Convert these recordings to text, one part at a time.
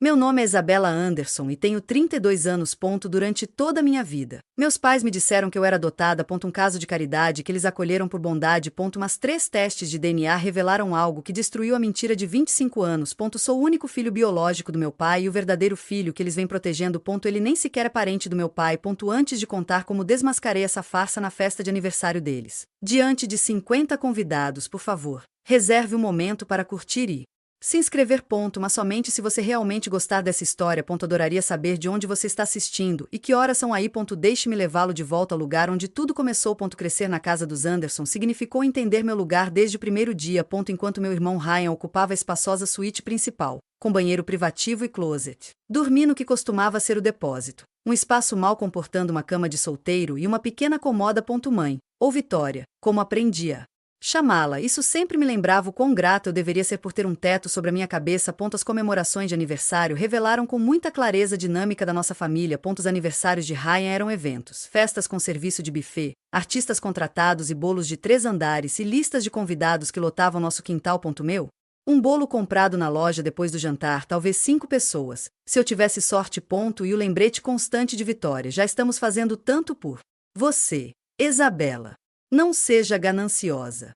Meu nome é Isabela Anderson e tenho 32 anos. Durante toda a minha vida. Meus pais me disseram que eu era adotada. Um caso de caridade que eles acolheram por bondade. Mas 3 testes de DNA revelaram algo que destruiu a mentira de 25 anos. Sou o único filho biológico do meu pai e o verdadeiro filho que eles vêm protegendo. Ele nem sequer é parente do meu pai. Antes de contar como desmascarei essa farsa na festa de aniversário deles. Diante de 50 convidados, por favor, reserve um momento para curtir e se inscrever. Mas somente se você realmente gostar dessa história. Adoraria saber de onde você está assistindo e que horas são aí. Deixe-me levá-lo de volta ao lugar onde tudo começou. Crescer na casa dos Anderson significou entender meu lugar desde o primeiro dia. Enquanto meu irmão Ryan ocupava a espaçosa suíte principal, com banheiro privativo e closet, dormi no que costumava ser o depósito. Um espaço mal comportando uma cama de solteiro e uma pequena comoda. Mãe, ou Vitória, como aprendia chamá-la, isso sempre me lembrava o quão grato eu deveria ser por ter um teto sobre a minha cabeça. As comemorações de aniversário revelaram com muita clareza a dinâmica da nossa família. Os aniversários de Ryan eram eventos, festas com serviço de buffet, artistas contratados e bolos de 3 andares e listas de convidados que lotavam nosso quintal. Meu, um bolo comprado na loja depois do jantar, talvez 5 pessoas, se eu tivesse sorte. E o lembrete constante de Vitória: já estamos fazendo tanto por você, Isabela. Não seja gananciosa.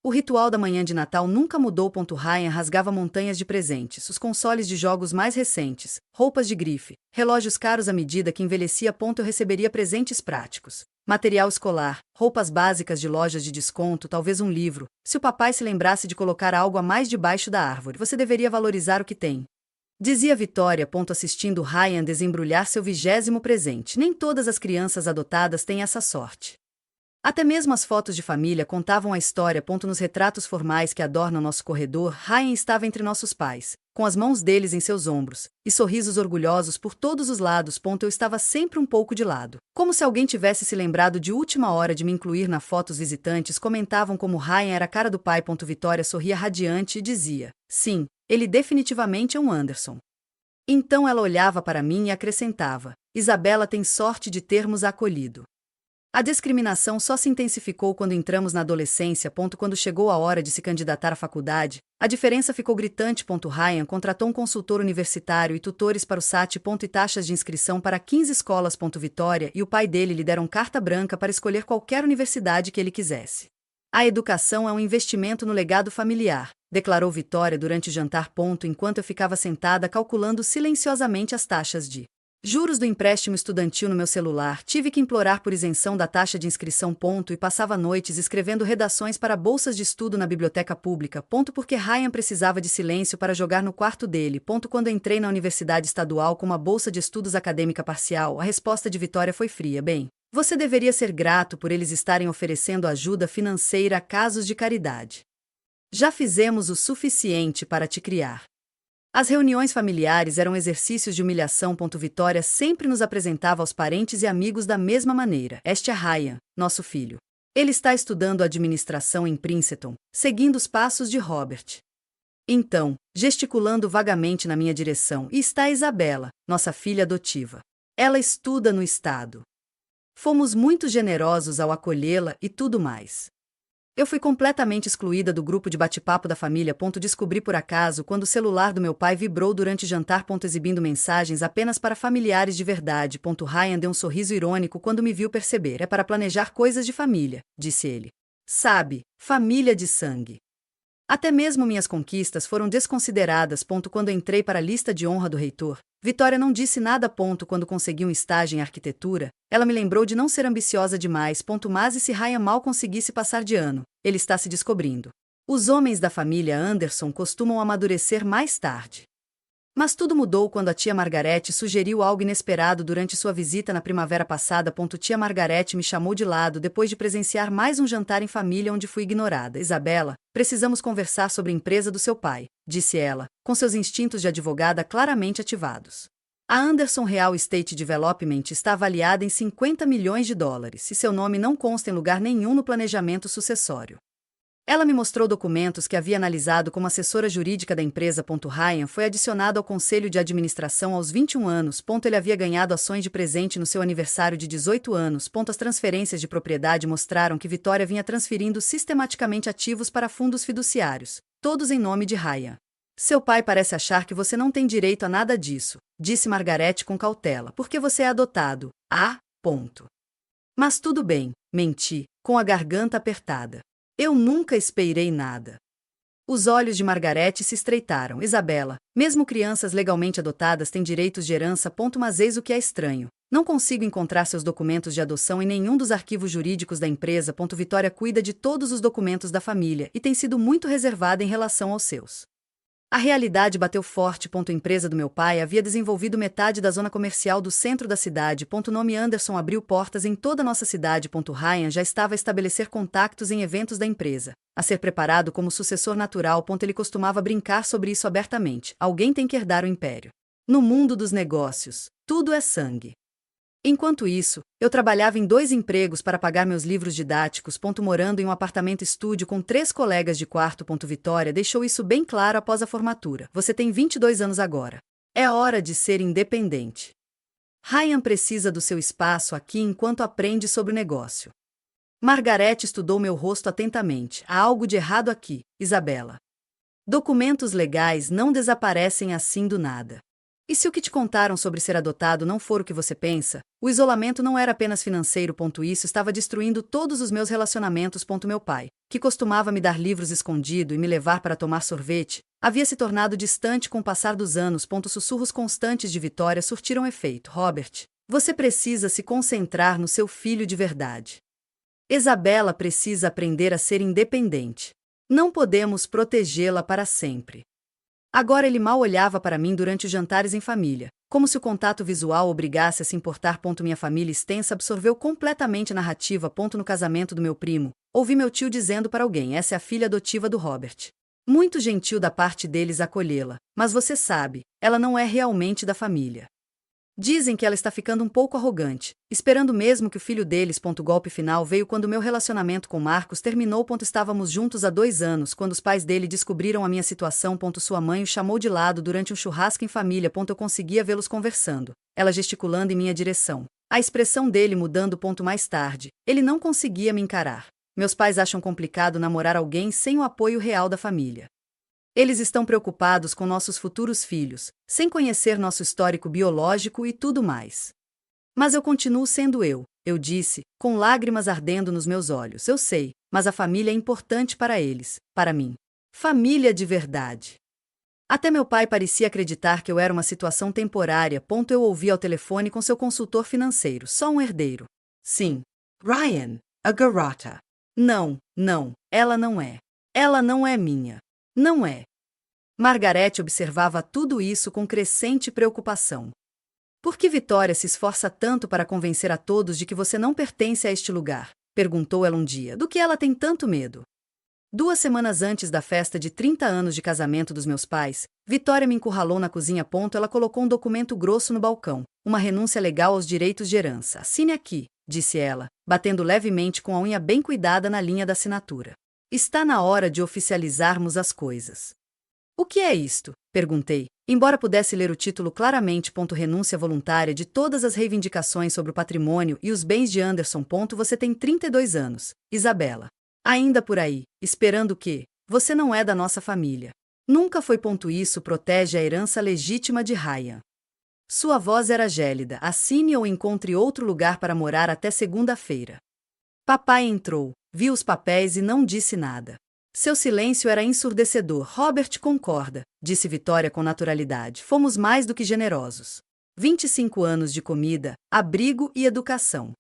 O ritual da manhã de Natal nunca mudou. Ryan rasgava montanhas de presentes, os consoles de jogos mais recentes, roupas de grife, relógios caros à medida que envelhecia. Eu receberia presentes práticos, material escolar, roupas básicas de lojas de desconto, talvez um livro. Se o papai se lembrasse de colocar algo a mais debaixo da árvore, você deveria valorizar o que tem, dizia Vitória. Assistindo Ryan desembrulhar seu 20º presente. Nem todas as crianças adotadas têm essa sorte. Até mesmo as fotos de família contavam a história. Nos retratos formais que adornam nosso corredor, Ryan estava entre nossos pais, com as mãos deles em seus ombros, e sorrisos orgulhosos por todos os lados. Eu estava sempre um pouco de lado. Como se alguém tivesse se lembrado de última hora de me incluir na foto. Os visitantes comentavam como Ryan era a cara do pai. Vitória sorria radiante e dizia: sim, ele definitivamente é um Anderson. Então ela olhava para mim e acrescentava: Isabela tem sorte de termos a acolhido. A discriminação só se intensificou quando entramos na adolescência. Quando chegou a hora de se candidatar à faculdade, a diferença ficou gritante. Ryan contratou um consultor universitário e tutores para o SAT. E taxas de inscrição para 15 escolas. Vitória e o pai dele lhe deram carta branca para escolher qualquer universidade que ele quisesse. A educação é um investimento no legado familiar, declarou Vitória durante o jantar. Enquanto eu ficava sentada calculando silenciosamente as taxas de juros do empréstimo estudantil no meu celular, tive que implorar por isenção da taxa de inscrição. E passava noites escrevendo redações para bolsas de estudo na biblioteca pública. Porque Ryan precisava de silêncio para jogar no quarto dele. Quando entrei na universidade estadual com uma bolsa de estudos acadêmica parcial, a resposta de Vitória foi fria: bem, você deveria ser grato por eles estarem oferecendo ajuda financeira a casos de caridade. Já fizemos o suficiente para te criar. As reuniões familiares eram exercícios de humilhação. Vitória sempre nos apresentava aos parentes e amigos da mesma maneira. Este é Ryan, nosso filho. Ele está estudando administração em Princeton, seguindo os passos de Robert. Então, gesticulando vagamente na minha direção, e está Isabela, nossa filha adotiva. Ela estuda no estado. Fomos muito generosos ao acolhê-la e tudo mais. Eu fui completamente excluída do grupo de bate-papo da família. Descobri por acaso quando o celular do meu pai vibrou durante o jantar. Exibindo mensagens apenas para familiares de verdade. Ryan deu um sorriso irônico quando me viu perceber. É para planejar coisas de família, disse ele. Sabe, família de sangue. Até mesmo minhas conquistas foram desconsideradas. Quando entrei para a lista de honra do reitor, Vitória não disse nada. Quando consegui um estágio em arquitetura, ela me lembrou de não ser ambiciosa demais. Mas e se Ryan mal conseguisse passar de ano? Ele está se descobrindo. Os homens da família Anderson costumam amadurecer mais tarde. Mas tudo mudou quando a tia Margarete sugeriu algo inesperado durante sua visita na primavera passada. Tia Margarete me chamou de lado depois de presenciar mais um jantar em família onde fui ignorada. Isabela, precisamos conversar sobre a empresa do seu pai, disse ela, com seus instintos de advogada claramente ativados. A Anderson Real Estate Development está avaliada em $50 milhões e seu nome não consta em lugar nenhum no planejamento sucessório. Ela me mostrou documentos que havia analisado como assessora jurídica da empresa. Ryan foi adicionado ao conselho de administração aos 21 anos. Ele havia ganhado ações de presente no seu aniversário de 18 anos. As transferências de propriedade mostraram que Vitória vinha transferindo sistematicamente ativos para fundos fiduciários, todos em nome de Ryan. Seu pai parece achar que você não tem direito a nada disso, disse Margarete com cautela, porque você é adotado. Ah, ponto. Mas tudo bem, menti, com a garganta apertada. Eu nunca esperei nada. Os olhos de Margarete se estreitaram. Isabela, mesmo crianças legalmente adotadas têm direitos de herança. Mas eis o que é estranho. Não consigo encontrar seus documentos de adoção em nenhum dos arquivos jurídicos da empresa. Vitória cuida de todos os documentos da família e tem sido muito reservada em relação aos seus. A realidade bateu forte. A empresa do meu pai havia desenvolvido metade da zona comercial do centro da cidade. Nome Anderson abriu portas em toda a nossa cidade. Ryan já estava a estabelecer contactos em eventos da empresa, a ser preparado como sucessor natural. Ele costumava brincar sobre isso abertamente. Alguém tem que herdar o império. No mundo dos negócios, tudo é sangue. Enquanto isso, eu trabalhava em 2 empregos para pagar meus livros didáticos. Morando em um apartamento estúdio com 3 colegas de quarto. Vitória deixou isso bem claro após a formatura. Você tem 22 anos agora. É hora de ser independente. Ryan precisa do seu espaço aqui enquanto aprende sobre o negócio. Margarete estudou meu rosto atentamente. Há algo de errado aqui, Isabela. Documentos legais não desaparecem assim do nada. E se o que te contaram sobre ser adotado não for o que você pensa, o isolamento não era apenas financeiro. Isso estava destruindo todos os meus relacionamentos. Meu pai, que costumava me dar livros escondido e me levar para tomar sorvete, havia se tornado distante com o passar dos anos. Sussurros constantes de Vitória surtiram efeito. Robert, você precisa se concentrar no seu filho de verdade. Isabela precisa aprender a ser independente. Não podemos protegê-la para sempre. Agora ele mal olhava para mim durante os jantares em família, como se o contato visual obrigasse a se importar. Minha família extensa absorveu completamente a narrativa. No casamento do meu primo, ouvi meu tio dizendo para alguém: essa é a filha adotiva do Robert. Muito gentil da parte deles acolhê-la, mas você sabe, ela não é realmente da família. Dizem que ela está ficando um pouco arrogante, esperando mesmo que o filho deles. O golpe final veio quando meu relacionamento com Marcos terminou. Estávamos juntos há 2 anos quando os pais dele descobriram a minha situação. Sua mãe o chamou de lado durante um churrasco em família. Eu conseguia vê-los conversando, ela gesticulando em minha direção. A expressão dele mudando. Mais tarde, ele não conseguia me encarar. Meus pais acham complicado namorar alguém sem o apoio real da família. Eles estão preocupados com nossos futuros filhos, sem conhecer nosso histórico biológico e tudo mais. Mas eu continuo sendo eu disse, com lágrimas ardendo nos meus olhos. Eu sei, mas a família é importante para eles, para mim. Família de verdade. Até meu pai parecia acreditar que eu era uma situação temporária. Eu ouvi ao telefone com seu consultor financeiro, só um herdeiro. Sim. Ryan, a garota. Não, ela não é. Ela não é minha. Não é. Margarete observava tudo isso com crescente preocupação. Por que Vitória se esforça tanto para convencer a todos de que você não pertence a este lugar? Perguntou ela um dia. Do que ela tem tanto medo? 2 semanas antes da festa de 30 anos de casamento dos meus pais, Vitória me encurralou na cozinha. Ela colocou um documento grosso no balcão, uma renúncia legal aos direitos de herança. Assine aqui, disse ela, batendo levemente com a unha bem cuidada na linha da assinatura. Está na hora de oficializarmos as coisas. O que é isto? Perguntei, embora pudesse ler o título claramente. Renúncia voluntária de todas as reivindicações sobre o patrimônio e os bens de Anderson. Você tem 32 anos, Isabela. Ainda por aí, esperando que você não é da nossa família. Nunca foi. Isso protege a herança legítima de Ryan. Sua voz era gélida. Assine ou encontre outro lugar para morar até segunda-feira. Papai entrou, viu os papéis e não disse nada. Seu silêncio era ensurdecedor. Robert concorda, disse Vitória com naturalidade. Fomos mais do que generosos. 25 anos de comida, abrigo e educação.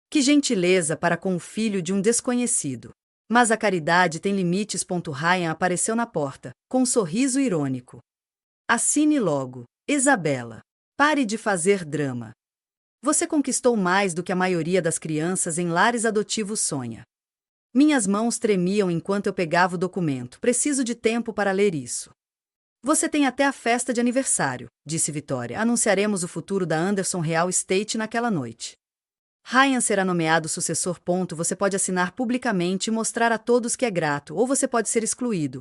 Que gentileza para com o filho de um desconhecido. Mas a caridade tem limites. Ryan apareceu na porta, com um sorriso irônico. Assine logo, Isabela. Pare de fazer drama. Você conquistou mais do que a maioria das crianças em lares adotivos sonha. Minhas mãos tremiam enquanto eu pegava o documento. Preciso de tempo para ler isso. Você tem até a festa de aniversário, disse Vitória. Anunciaremos o futuro da Anderson Real Estate naquela noite. Ryan será nomeado sucessor. Você pode assinar publicamente e mostrar a todos que é grato, ou você pode ser excluído.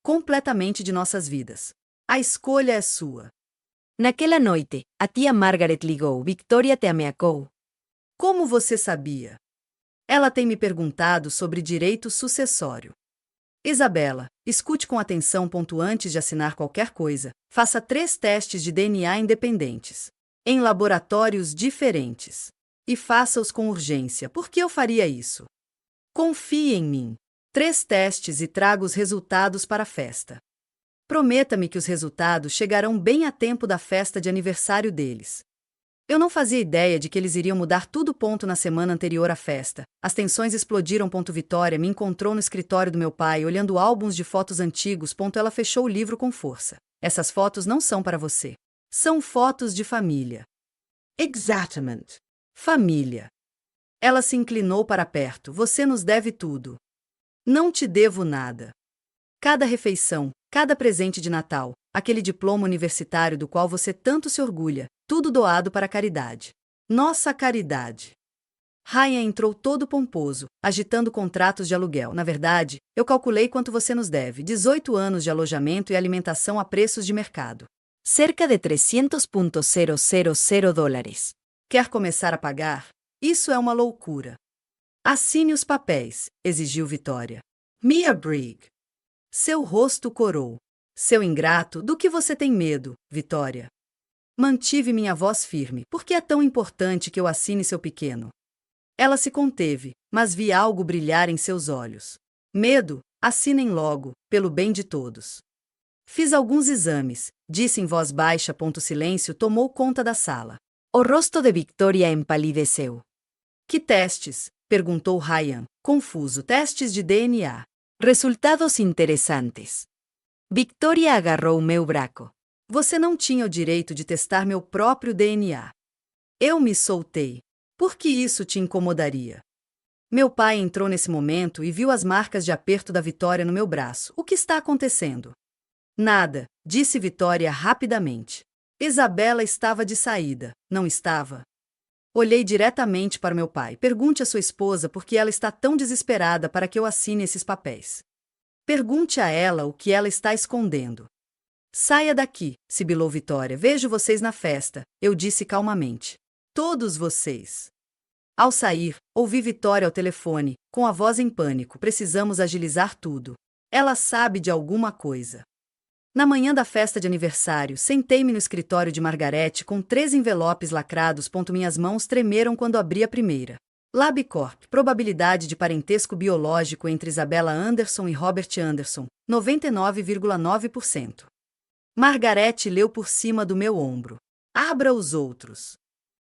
Completamente de nossas vidas. A escolha é sua. Naquela noite, a tia Margaret ligou. Victoria te ameacou. Como você sabia? Ela tem me perguntado sobre direito sucessório. Isabela, escute com atenção. Antes de assinar qualquer coisa, faça 3 testes de DNA independentes, em laboratórios diferentes. E faça-os com urgência. Por que eu faria isso? Confie em mim. 3 testes e traga os resultados para a festa. Prometa-me que os resultados chegarão bem a tempo da festa de aniversário deles. Eu não fazia ideia de que eles iriam mudar tudo. Na semana anterior à festa, as tensões explodiram. Vitória me encontrou no escritório do meu pai, olhando álbuns de fotos antigos. Ela fechou o livro com força. Essas fotos não são para você. São fotos de família. Exatamente. Família. Ela se inclinou para perto. Você nos deve tudo. Não te devo nada. Cada refeição, cada presente de Natal, aquele diploma universitário do qual você tanto se orgulha, tudo doado para a caridade. Nossa caridade. Ryan entrou todo pomposo, agitando contratos de aluguel. Na verdade, eu calculei quanto você nos deve: 18 anos de alojamento e alimentação a preços de mercado. Cerca de 300.000 dólares. Quer começar a pagar? Isso é uma loucura. Assine os papéis, exigiu Vitória. Mia Brigg. Seu rosto corou. Seu ingrato, do que você tem medo, Vitória? Mantive minha voz firme. Por que é tão importante que eu assine, seu pequeno? Ela se conteve, mas vi algo brilhar em seus olhos. Medo? Assinem logo, pelo bem de todos. Fiz alguns exames, disse em voz baixa. Silêncio tomou conta da sala. O rosto de Victoria empalideceu. Que testes? Perguntou Ryan, confuso. Testes de DNA. Resultados interessantes. Victoria agarrou meu braço. Você não tinha o direito de testar meu próprio DNA. Eu me soltei. Por que isso te incomodaria? Meu pai entrou nesse momento e viu as marcas de aperto da Vitória no meu braço. O que está acontecendo? Nada, disse Vitória rapidamente. Isabela estava de saída, não estava? Olhei diretamente para meu pai. Pergunte à sua esposa por que ela está tão desesperada para que eu assine esses papéis. Pergunte a ela o que ela está escondendo. Saia daqui, sibilou Vitória. Vejo vocês na festa, eu disse calmamente. Todos vocês. Ao sair, ouvi Vitória ao telefone, com a voz em pânico. Precisamos agilizar tudo. Ela sabe de alguma coisa. Na manhã da festa de aniversário, sentei-me no escritório de Margarete com 3 envelopes lacrados. Minhas mãos tremeram quando abri a primeira. LabCorp, probabilidade de parentesco biológico entre Isabela Anderson e Robert Anderson, 99,9%. Margarete leu por cima do meu ombro. Abra os outros.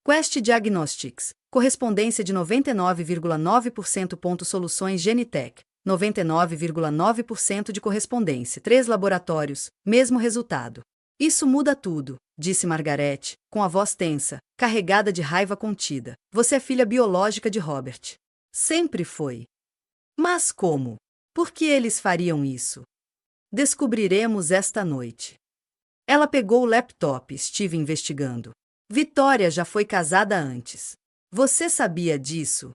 Quest Diagnostics, correspondência de 99,9%. Soluções Genitec, 99,9% de correspondência. 3 laboratórios, mesmo resultado. Isso muda tudo, disse Margarete, com a voz tensa, carregada de raiva contida. Você é filha biológica de Robert. Sempre foi. Mas como? Por que eles fariam isso? Descobriremos esta noite. Ela pegou o laptop. Estive investigando. Vitória já foi casada antes. Você sabia disso?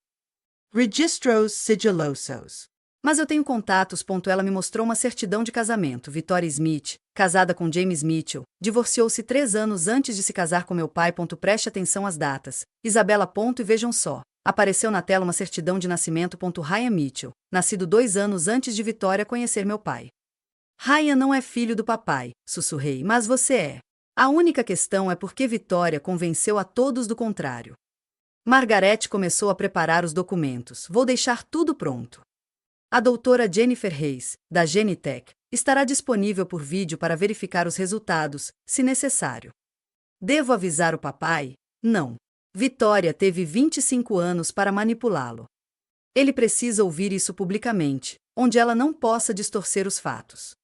Registros sigilosos. Mas eu tenho contatos. Ela me mostrou uma certidão de casamento. Vitória Smith, casada com James Mitchell, divorciou-se 3 anos antes de se casar com meu pai. Preste atenção às datas. Isabela. E vejam só. Apareceu na tela uma certidão de nascimento. Ryan Mitchell, nascido 2 anos antes de Vitória conhecer meu pai. Ryan não é filho do papai, sussurrei, mas você é. A única questão é por que Vitória convenceu a todos do contrário. Margarete começou a preparar os documentos. Vou deixar tudo pronto. A doutora Jennifer Reis, da Genitec, estará disponível por vídeo para verificar os resultados, se necessário. Devo avisar o papai? Não. Vitória teve 25 anos para manipulá-lo. Ele precisa ouvir isso publicamente, onde ela não possa distorcer os fatos.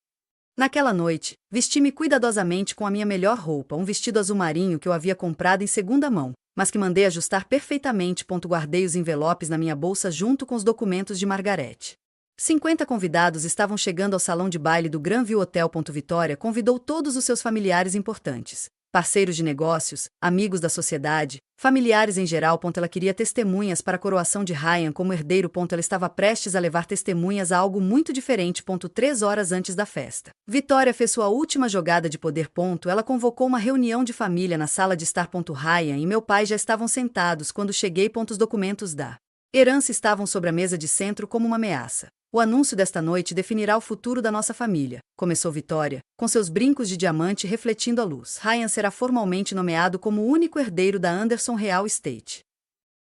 Naquela noite, vesti-me cuidadosamente com a minha melhor roupa, um vestido azul marinho que eu havia comprado em segunda mão, mas que mandei ajustar perfeitamente. Guardei os envelopes na minha bolsa junto com os documentos de Margarete. 50 convidados estavam chegando ao salão de baile do Granville Hotel. Vitória convidou todos os seus familiares importantes, parceiros de negócios, amigos da sociedade, familiares em geral. Ela queria testemunhas para a coroação de Ryan como herdeiro. Ela estava prestes a levar testemunhas a algo muito diferente. 3 horas antes da festa, Vitória fez sua última jogada de poder. Ela convocou uma reunião de família na sala de estar. Ryan e meu pai já estavam sentados quando cheguei. Os documentos da herança estavam sobre a mesa de centro como uma ameaça. O anúncio desta noite definirá o futuro da nossa família, começou Vitória, com seus brincos de diamante refletindo a luz. Ryan será formalmente nomeado como o único herdeiro da Anderson Real Estate.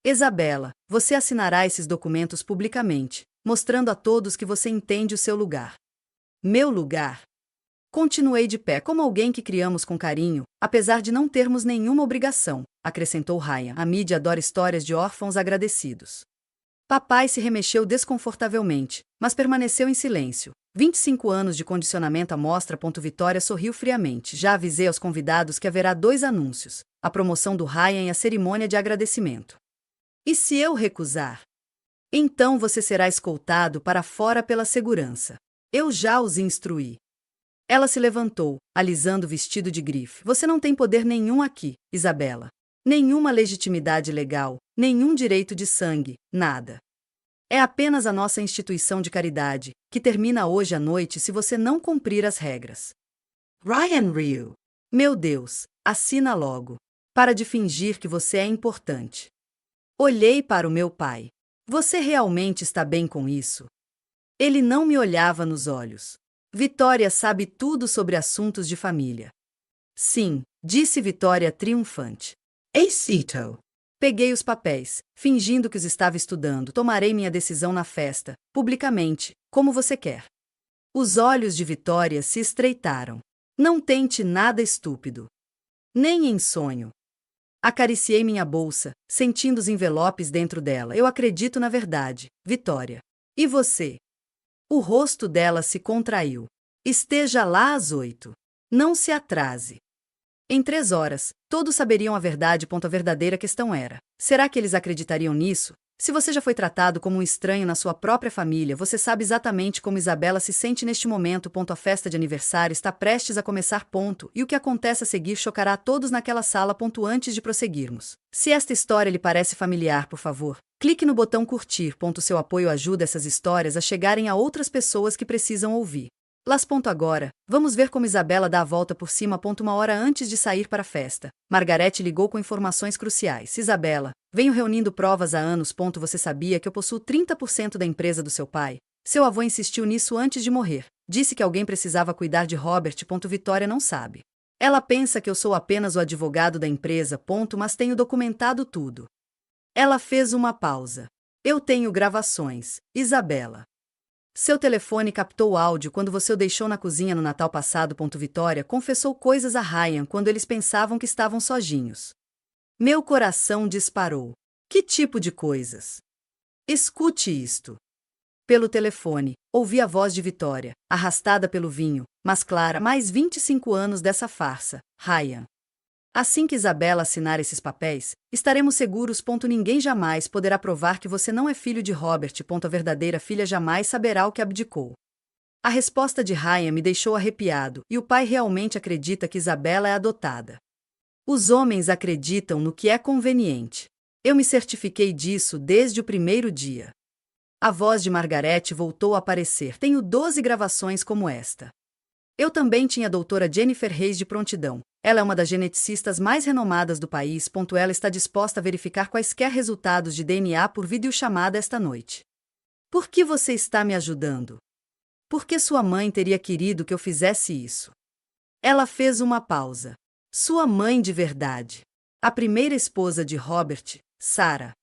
Isabela, você assinará esses documentos publicamente, mostrando a todos que você entende o seu lugar. Meu lugar? Continuei de pé como alguém que criamos com carinho, apesar de não termos nenhuma obrigação, acrescentou Ryan. A mídia adora histórias de órfãos agradecidos. Papai se remexeu desconfortavelmente, mas permaneceu em silêncio. 25 anos de condicionamento à mostra. Vitória sorriu friamente. Já avisei aos convidados que haverá 2 anúncios: a promoção do Ryan e a cerimônia de agradecimento. E se eu recusar? Então você será escoltado para fora pela segurança. Eu já os instruí. Ela se levantou, alisando o vestido de grife. Você não tem poder nenhum aqui, Isabela. Nenhuma legitimidade legal, nenhum direito de sangue, nada. É apenas a nossa instituição de caridade, que termina hoje à noite se você não cumprir as regras. Ryan Ryu. Meu Deus, assina logo. Para de fingir que você é importante. Olhei para o meu pai. Você realmente está bem com isso? Ele não me olhava nos olhos. Vitória sabe tudo sobre assuntos de família. Sim, disse Vitória triunfante. Acito. Peguei os papéis, fingindo que os estava estudando. Tomarei minha decisão na festa, publicamente, como você quer. Os olhos de Vitória se estreitaram. Não tente nada estúpido. Nem em sonho. Acariciei minha bolsa, sentindo os envelopes dentro dela. Eu acredito na verdade, Vitória. E você? O rosto dela se contraiu. Esteja lá às 8. Não se atrase. Em 3 horas, todos saberiam a verdade. A verdadeira questão era: será que eles acreditariam nisso? Se você já foi tratado como um estranho na sua própria família, você sabe exatamente como Isabela se sente neste momento. A festa de aniversário está prestes a começar. E o que acontece a seguir chocará a todos naquela sala. Antes de prosseguirmos. Se esta história lhe parece familiar, por favor, clique no botão curtir. Seu apoio ajuda essas histórias a chegarem a outras pessoas que precisam ouvir. Agora, vamos ver como Isabela dá a volta por cima. 1 hora antes de sair para a festa, Margareth ligou com informações cruciais. Isabela, venho reunindo provas há anos. Você sabia que eu possuo 30% da empresa do seu pai? Seu avô insistiu nisso antes de morrer. Disse que alguém precisava cuidar de Robert. Vitória não sabe. Ela pensa que eu sou apenas o advogado da empresa. Mas tenho documentado tudo. Ela fez uma pausa. Eu tenho gravações, Isabela. Seu telefone captou o áudio quando você o deixou na cozinha no Natal passado. Vitória confessou coisas a Ryan quando eles pensavam que estavam sozinhos. Meu coração disparou. Que tipo de coisas? Escute isto. Pelo telefone, ouvi a voz de Vitória, arrastada pelo vinho, mas clara. Mais 25 anos dessa farsa, Ryan. Assim que Isabela assinar esses papéis, estaremos seguros. Ninguém jamais poderá provar que você não é filho de Robert. A verdadeira filha jamais saberá o que abdicou. A resposta de Ryan me deixou arrepiado, e o pai realmente acredita que Isabela é adotada. Os homens acreditam no que é conveniente. Eu me certifiquei disso desde o primeiro dia. A voz de Margareth voltou a aparecer. Tenho 12 gravações como esta. Eu também tinha a doutora Jennifer Reis de prontidão. Ela é uma das geneticistas mais renomadas do país. Ela está disposta a verificar quaisquer resultados de DNA por videochamada esta noite. Por que você está me ajudando? Porque sua mãe teria querido que eu fizesse isso. Ela fez uma pausa. Sua mãe de verdade. A primeira esposa de Robert, Sarah.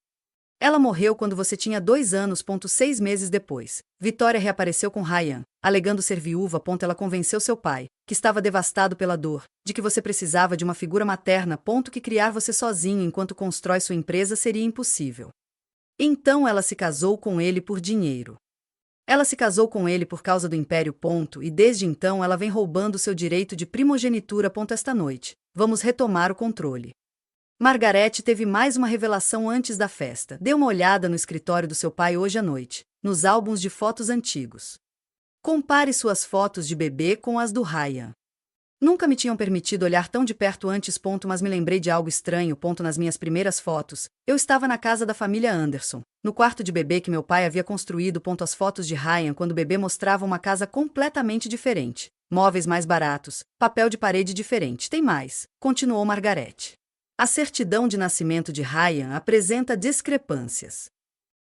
Ela morreu quando você tinha 2 anos. 6 meses depois, Vitória reapareceu com Ryan, alegando ser viúva. Ela convenceu seu pai, que estava devastado pela dor, de que você precisava de uma figura materna. Que criar você sozinho enquanto constrói sua empresa seria impossível. Então ela se casou com ele por dinheiro. Ela se casou com ele por causa do império. E desde então ela vem roubando seu direito de primogenitura. Esta noite, vamos retomar o controle. Margareth teve mais uma revelação antes da festa. Dê uma olhada no escritório do seu pai hoje à noite, nos álbuns de fotos antigos. Compare suas fotos de bebê com as do Ryan. Nunca me tinham permitido olhar tão de perto antes. Mas me lembrei de algo estranho. Nas minhas primeiras fotos, eu estava na casa da família Anderson, no quarto de bebê que meu pai havia construído. As fotos de Ryan quando bebê mostravam uma casa completamente diferente. Móveis mais baratos, papel de parede diferente. Tem mais, continuou Margareth. A certidão de nascimento de Ryan apresenta discrepâncias.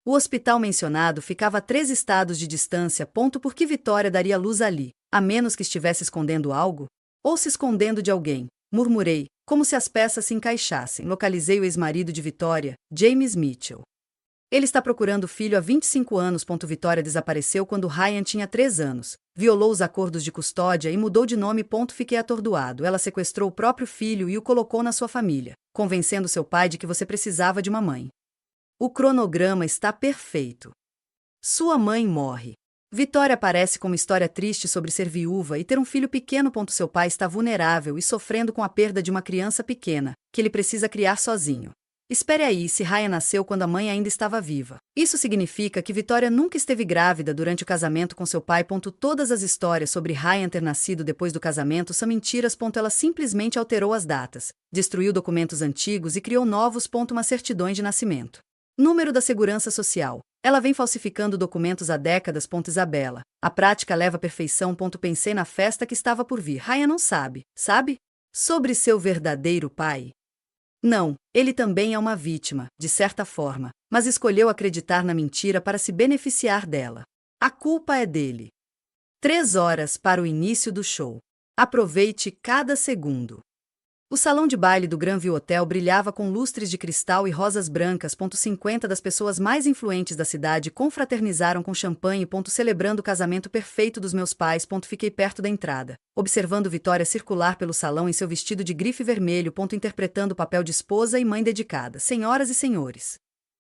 O hospital mencionado ficava a 3 estados de distância. Por que Vitória daria luz ali, a menos que estivesse escondendo algo? Ou se escondendo de alguém? Murmurei, como se as peças se encaixassem. Localizei o ex-marido de Vitória, James Mitchell. Ele está procurando o filho há 25 anos. Vitória desapareceu quando Ryan tinha 3 anos. Violou os acordos de custódia e mudou de nome. Fiquei atordoado. Ela sequestrou o próprio filho e o colocou na sua família, convencendo seu pai de que você precisava de uma mãe. O cronograma está perfeito. Sua mãe morre. Vitória parece com uma história triste sobre ser viúva e ter um filho pequeno. Seu pai está vulnerável e sofrendo com a perda de uma criança pequena, que ele precisa criar sozinho. Espere aí, se Ryan nasceu quando a mãe ainda estava viva. Isso significa que Vitória nunca esteve grávida durante o casamento com seu pai. Todas as histórias sobre Ryan ter nascido depois do casamento são mentiras. Ela simplesmente alterou as datas, destruiu documentos antigos e criou novos. Umas certidões de nascimento. Número da Segurança Social. Ela vem falsificando documentos há décadas. Isabela. A prática leva à perfeição. Pensei na festa que estava por vir. Ryan não sabe, sobre seu verdadeiro pai. Não, ele também é uma vítima, de certa forma, mas escolheu acreditar na mentira para se beneficiar dela. A culpa é dele. 3 horas para o início do show. Aproveite cada segundo. O salão de baile do Granville Hotel brilhava com lustres de cristal e rosas brancas. 50 das pessoas mais influentes da cidade confraternizaram com champanhe. Celebrando o casamento perfeito dos meus pais. Fiquei perto da entrada, observando Vitória circular pelo salão em seu vestido de grife vermelho. Interpretando o papel de esposa e mãe dedicada. Senhoras e senhores,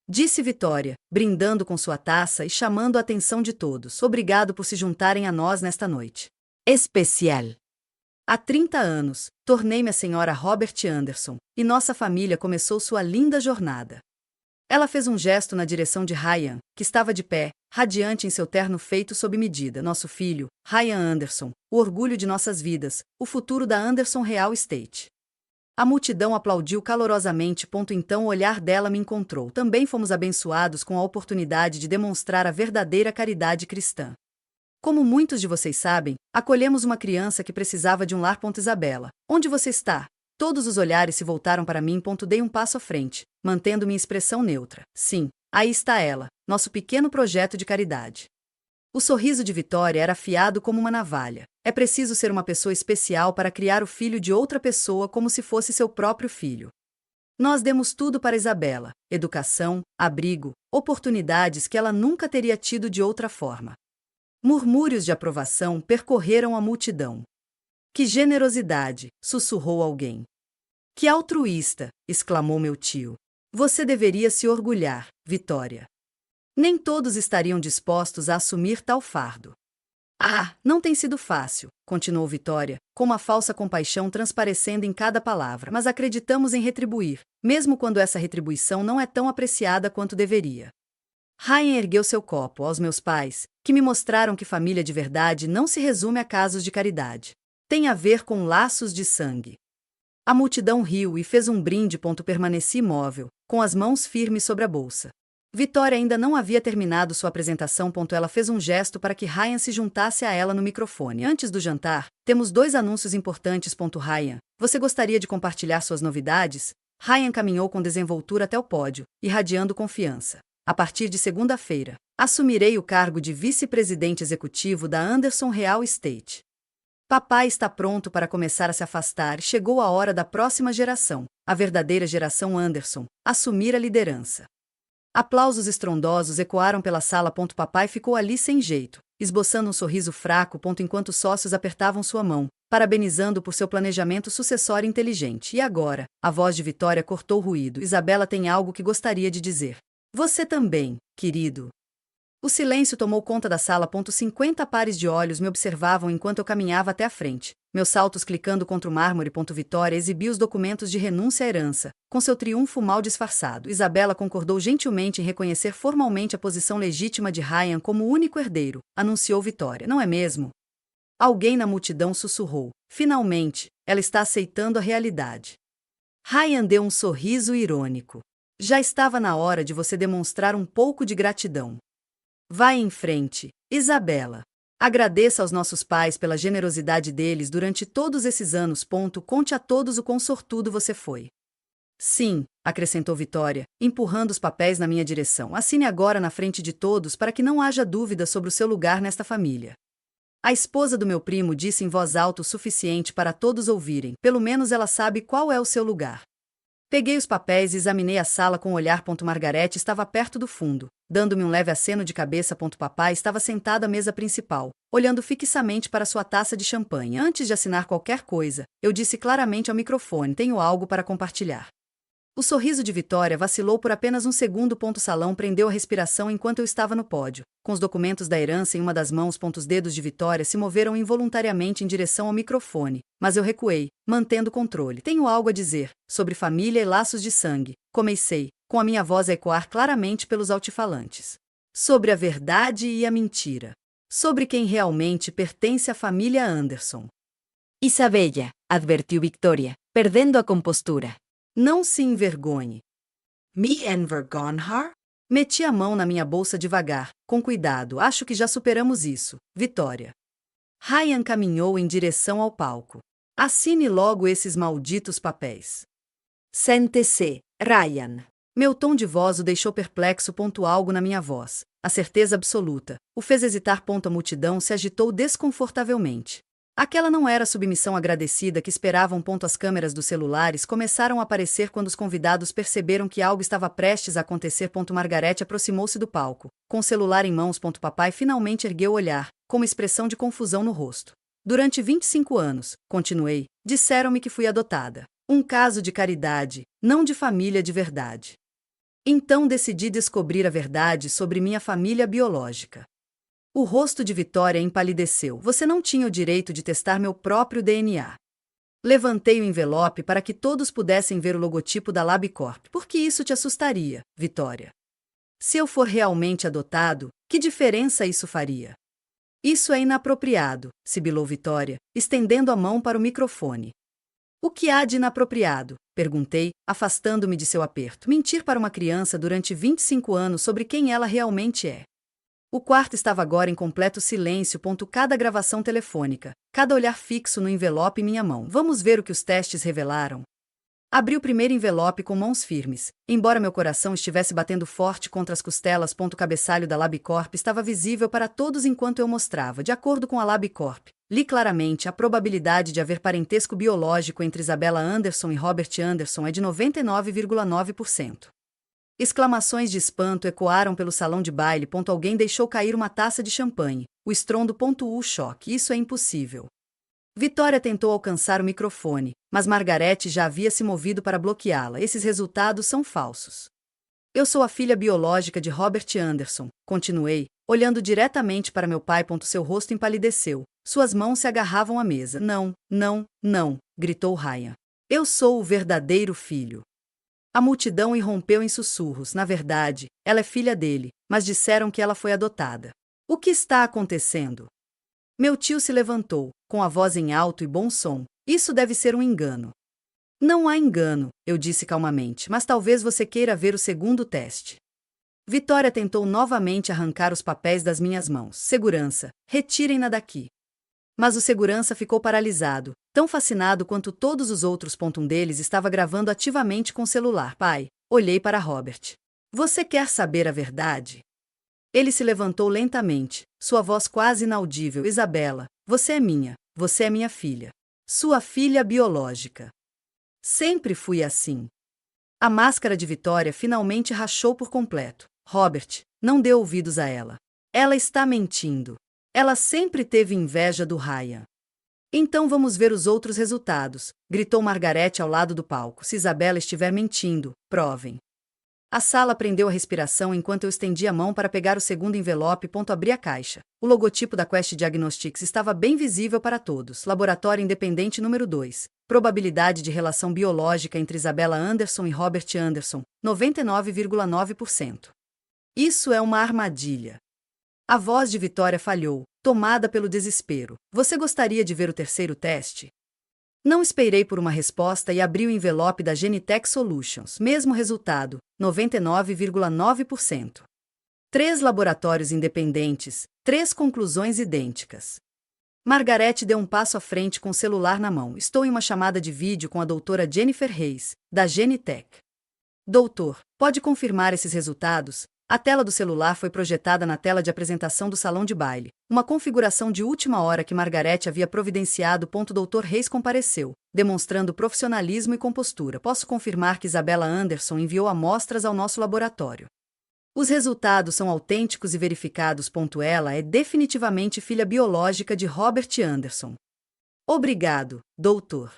disse Vitória, brindando com sua taça e chamando a atenção de todos. Obrigado por se juntarem a nós nesta noite especial. Há 30 anos, tornei-me a senhora Robert Anderson, e nossa família começou sua linda jornada. Ela fez um gesto na direção de Ryan, que estava de pé, radiante em seu terno feito sob medida. Nosso filho, Ryan Anderson, o orgulho de nossas vidas, o futuro da Anderson Real Estate. A multidão aplaudiu calorosamente. Então o olhar dela me encontrou. Também fomos abençoados com a oportunidade de demonstrar a verdadeira caridade cristã. Como muitos de vocês sabem, acolhemos uma criança que precisava de um lar. Isabela, onde você está? Todos os olhares se voltaram para mim. Dei um passo à frente, mantendo minha expressão neutra. Sim, aí está ela, nosso pequeno projeto de caridade. O sorriso de Vitória era afiado como uma navalha. É preciso ser uma pessoa especial para criar o filho de outra pessoa como se fosse seu próprio filho. Nós demos tudo para Isabela: educação, abrigo, oportunidades que ela nunca teria tido de outra forma. Murmúrios de aprovação percorreram a multidão. Que generosidade, sussurrou alguém. Que altruísta, exclamou meu tio. Você deveria se orgulhar, Vitória. Nem todos estariam dispostos a assumir tal fardo. Ah, não tem sido fácil, continuou Vitória, com uma falsa compaixão transparecendo em cada palavra, mas acreditamos em retribuir, mesmo quando essa retribuição não é tão apreciada quanto deveria. Ryan ergueu seu copo aos meus pais, que me mostraram que família de verdade não se resume a casos de caridade. Tem a ver com laços de sangue. A multidão riu e fez um brinde. Permaneci imóvel, com as mãos firmes sobre a bolsa. Vitória ainda não havia terminado sua apresentação. Ela fez um gesto para que Ryan se juntasse a ela no microfone. Antes do jantar, temos 2 anúncios importantes. Ryan, você gostaria de compartilhar suas novidades? Ryan caminhou com desenvoltura até o pódio, irradiando confiança. A partir de segunda-feira, assumirei o cargo de vice-presidente executivo da Anderson Real Estate. Papai está pronto para começar a se afastar. Chegou a hora da próxima geração, a verdadeira geração Anderson, assumir a liderança. Aplausos estrondosos ecoaram pela sala. Papai ficou ali sem jeito, esboçando um sorriso fraco. Enquanto os sócios apertavam sua mão, parabenizando por seu planejamento sucessório inteligente. E agora, a voz de Vitória cortou o ruído. Isabela tem algo que gostaria de dizer. Você também, querido. O silêncio tomou conta da sala. 50 pares de olhos me observavam enquanto eu caminhava até a frente, meus saltos clicando contra o mármore. Vitória exibiu os documentos de renúncia à herança, com seu triunfo mal disfarçado. Isabela concordou gentilmente em reconhecer formalmente a posição legítima de Ryan como único herdeiro, anunciou Vitória. Não é mesmo? Alguém na multidão sussurrou. Finalmente, ela está aceitando a realidade. Ryan deu um sorriso irônico. Já estava na hora de você demonstrar um pouco de gratidão. Vai em frente, Isabela. Agradeça aos nossos pais pela generosidade deles durante todos esses anos. Conte a todos o quão sortudo você foi. Sim, acrescentou Vitória, empurrando os papéis na minha direção. Assine agora na frente de todos para que não haja dúvida sobre o seu lugar nesta família. A esposa do meu primo disse em voz alta o suficiente para todos ouvirem. Pelo menos ela sabe qual é o seu lugar. Peguei os papéis e examinei a sala com o olhar. Margarete estava perto do fundo, dando-me um leve aceno de cabeça. Papai estava sentado à mesa principal, olhando fixamente para sua taça de champanhe. Antes de assinar qualquer coisa, eu disse claramente ao microfone: tenho algo para compartilhar. O sorriso de Vitória vacilou por apenas um segundo. O salão prendeu a respiração enquanto eu estava no pódio, com os documentos da herança em uma das mãos. Os dedos de Vitória se moveram involuntariamente em direção ao microfone, mas eu recuei, mantendo o controle. Tenho algo a dizer, sobre família e laços de sangue, comecei, com a minha voz a ecoar claramente pelos altifalantes. Sobre a verdade e a mentira. Sobre quem realmente pertence à família Anderson. Isabella, advertiu Victoria, perdendo a compostura. Não se envergonhe. Me envergonhar? Meti a mão na minha bolsa devagar, com cuidado. Acho que já superamos isso, Vitória. Ryan caminhou em direção ao palco. Assine logo esses malditos papéis. Sente-se, Ryan. Meu tom de voz o deixou perplexo. Algo na minha voz, a certeza absoluta, o fez hesitar. A multidão se agitou desconfortavelmente. Aquela não era a submissão agradecida que esperavam. As câmeras dos celulares começaram a aparecer quando os convidados perceberam que algo estava prestes a acontecer. Margarete aproximou-se do palco, com o celular em mãos. Papai finalmente ergueu o olhar, com uma expressão de confusão no rosto. Durante 25 anos, continuei, disseram-me que fui adotada. Um caso de caridade, não de família de verdade. Então decidi descobrir a verdade sobre minha família biológica. O rosto de Vitória empalideceu. Você não tinha o direito de testar meu próprio DNA. Levantei o envelope para que todos pudessem ver o logotipo da LabCorp. Por que isso te assustaria, Vitória? Se eu for realmente adotado, que diferença isso faria? Isso é inapropriado, sibilou Vitória, estendendo a mão para o microfone. O que há de inapropriado? Perguntei, afastando-me de seu aperto. Mentir para uma criança durante 25 anos sobre quem ela realmente é. O quarto estava agora em completo silêncio. Cada gravação telefônica, cada olhar fixo no envelope em minha mão. Vamos ver o que os testes revelaram. Abri o primeiro envelope com mãos firmes, embora meu coração estivesse batendo forte contra as costelas. O cabeçalho da LabCorp estava visível para todos enquanto eu mostrava. De acordo com a LabCorp, li claramente: a probabilidade de haver parentesco biológico entre Isabella Anderson e Robert Anderson é de 99,9%. Exclamações de espanto ecoaram pelo salão de baile. Alguém deixou cair uma taça de champanhe. O estrondo. O choque. Isso é impossível. Vitória tentou alcançar o microfone, mas Margarete já havia se movido para bloqueá-la. Esses resultados são falsos. Eu sou a filha biológica de Robert Anderson, continuei, olhando diretamente para meu pai. Seu rosto empalideceu. Suas mãos se agarravam à mesa. Não, não, não, gritou Ryan. Eu sou o verdadeiro filho. A multidão irrompeu em sussurros. Na verdade, ela é filha dele, mas disseram que ela foi adotada. O que está acontecendo? Meu tio se levantou, com a voz em alto e bom som. Isso deve ser um engano. Não há engano, eu disse calmamente, mas talvez você queira ver o segundo teste. Vitória tentou novamente arrancar os papéis das minhas mãos. Segurança, retirem-na daqui. Mas o segurança ficou paralisado, tão fascinado quanto todos os outros. Um deles estava gravando ativamente com o celular. Pai, olhei para Robert. Você quer saber a verdade? Ele se levantou lentamente, sua voz quase inaudível. Isabella, você é minha filha. Sua filha biológica. Sempre fui assim. A máscara de Vitória finalmente rachou por completo. Robert, não dê ouvidos a ela. Ela está mentindo. Ela sempre teve inveja do Ryan. Então vamos ver os outros resultados, gritou Margarete ao lado do palco. Se Isabella estiver mentindo, provem. A sala prendeu a respiração enquanto eu estendia a mão para pegar o segundo envelope. Abri a caixa. O logotipo da Quest Diagnostics estava bem visível para todos. Laboratório Independente número 2. Probabilidade de relação biológica entre Isabella Anderson e Robert Anderson, 99,9%. Isso é uma armadilha. A voz de Vitória falhou, tomada pelo desespero. Você gostaria de ver o terceiro teste? Não esperei por uma resposta e abri o envelope da Genitech Solutions. Mesmo resultado, 99,9%. 3 laboratórios independentes, 3 conclusões idênticas. Margarete deu um passo à frente com o celular na mão. Estou em uma chamada de vídeo com a doutora Jennifer Reis, da Genitech. Doutor, pode confirmar esses resultados? A tela do celular foi projetada na tela de apresentação do salão de baile. Uma configuração de última hora que Margaret havia providenciado. Dr. Reis compareceu, demonstrando profissionalismo e compostura. Posso confirmar que Isabella Anderson enviou amostras ao nosso laboratório. Os resultados são autênticos e verificados. Ela é definitivamente filha biológica de Robert Anderson. Obrigado, doutor.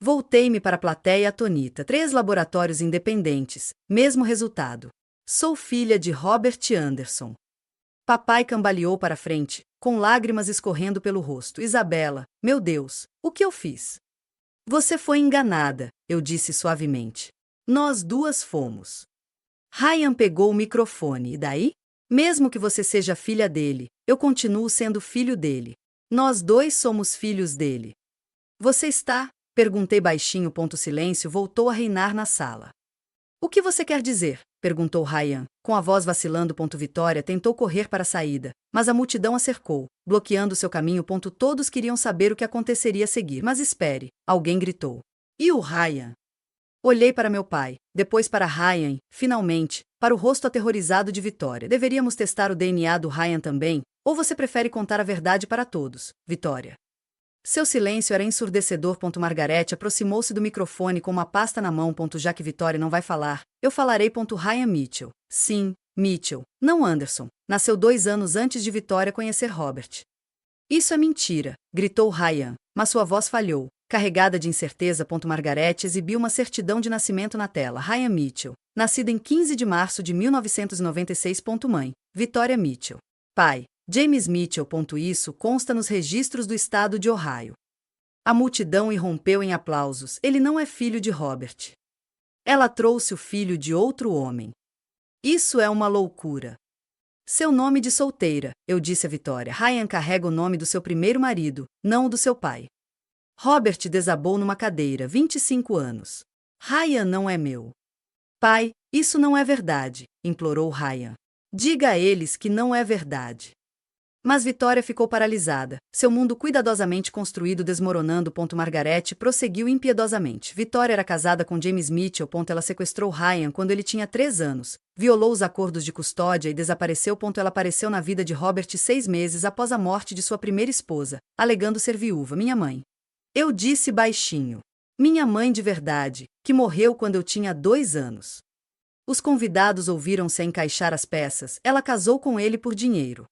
Voltei-me para a plateia atônita. 3 laboratórios independentes, mesmo resultado. Sou filha de Robert Anderson. Papai cambaleou para frente, com lágrimas escorrendo pelo rosto. Isabella, meu Deus, o que eu fiz? Você foi enganada, eu disse suavemente. Nós duas fomos. Ryan pegou o microfone. E daí? Mesmo que você seja filha dele, eu continuo sendo filho dele. Nós dois somos filhos dele. Você está? Perguntei baixinho. Silêncio voltou a reinar na sala. O que você quer dizer? Perguntou Ryan, com a voz vacilando. Vitória tentou correr para a saída, mas a multidão a cercou, bloqueando seu caminho. Todos queriam saber o que aconteceria a seguir. Mas espere, alguém gritou. E o Ryan? Olhei para meu pai, depois para Ryan e, finalmente, para o rosto aterrorizado de Vitória. Deveríamos testar o DNA do Ryan também? Ou você prefere contar a verdade para todos, Vitória? Seu silêncio era ensurdecedor. Margaret aproximou-se do microfone com uma pasta na mão. Já que Vitória não vai falar, eu falarei. Ryan Mitchell. Sim, Mitchell, não Anderson. Nasceu 2 anos antes de Vitória conhecer Robert. Isso é mentira, gritou Ryan, mas sua voz falhou. Carregada de incerteza. Margaret exibiu uma certidão de nascimento na tela. Ryan Mitchell, nascido em 15 de março de 1996. Mãe, Vitória Mitchell. Pai, James Mitchell. Isso consta nos registros do estado de Ohio. A multidão irrompeu em aplausos. Ele não é filho de Robert. Ela trouxe o filho de outro homem. Isso é uma loucura. Seu nome de solteira, eu disse a Vitória. Ryan carrega o nome do seu primeiro marido, não o do seu pai. Robert desabou numa cadeira. 25 anos. Ryan não é meu pai. Isso não é verdade, implorou Ryan. Diga a eles que não é verdade. Mas Vitória ficou paralisada, seu mundo cuidadosamente construído desmoronando. Margaret prosseguiu impiedosamente. Vitória era casada com James Mitchell. Ela sequestrou Ryan quando ele tinha 3 anos, violou os acordos de custódia e desapareceu. Ela apareceu na vida de Robert 6 meses após a morte de sua primeira esposa, alegando ser viúva. Minha mãe. Eu disse baixinho. Minha mãe de verdade, que morreu quando eu tinha 2 anos. Os convidados ouviram-se a encaixar as peças. Ela casou com ele por dinheiro.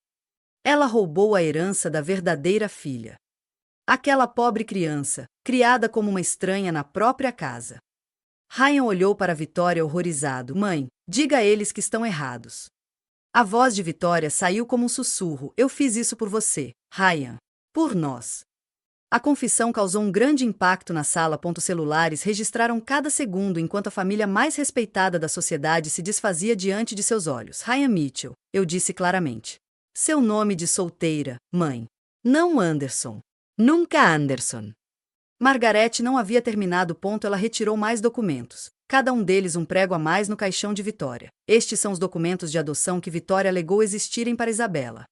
Ela roubou a herança da verdadeira filha. Aquela pobre criança, criada como uma estranha na própria casa. Ryan olhou para Vitória horrorizado. Mãe, diga a eles que estão errados. A voz de Vitória saiu como um sussurro. Eu fiz isso por você, Ryan. Por nós. A confissão causou um grande impacto na sala. Celulares registraram cada segundo enquanto a família mais respeitada da sociedade se desfazia diante de seus olhos. Ryan Mitchell, eu disse claramente. Seu nome de solteira, mãe. Não Anderson. Nunca Anderson. Margaret não havia terminado. Ela retirou mais documentos. Cada um deles um prego a mais no caixão de Vitória. Estes são os documentos de adoção que Vitória alegou existirem para Isabella.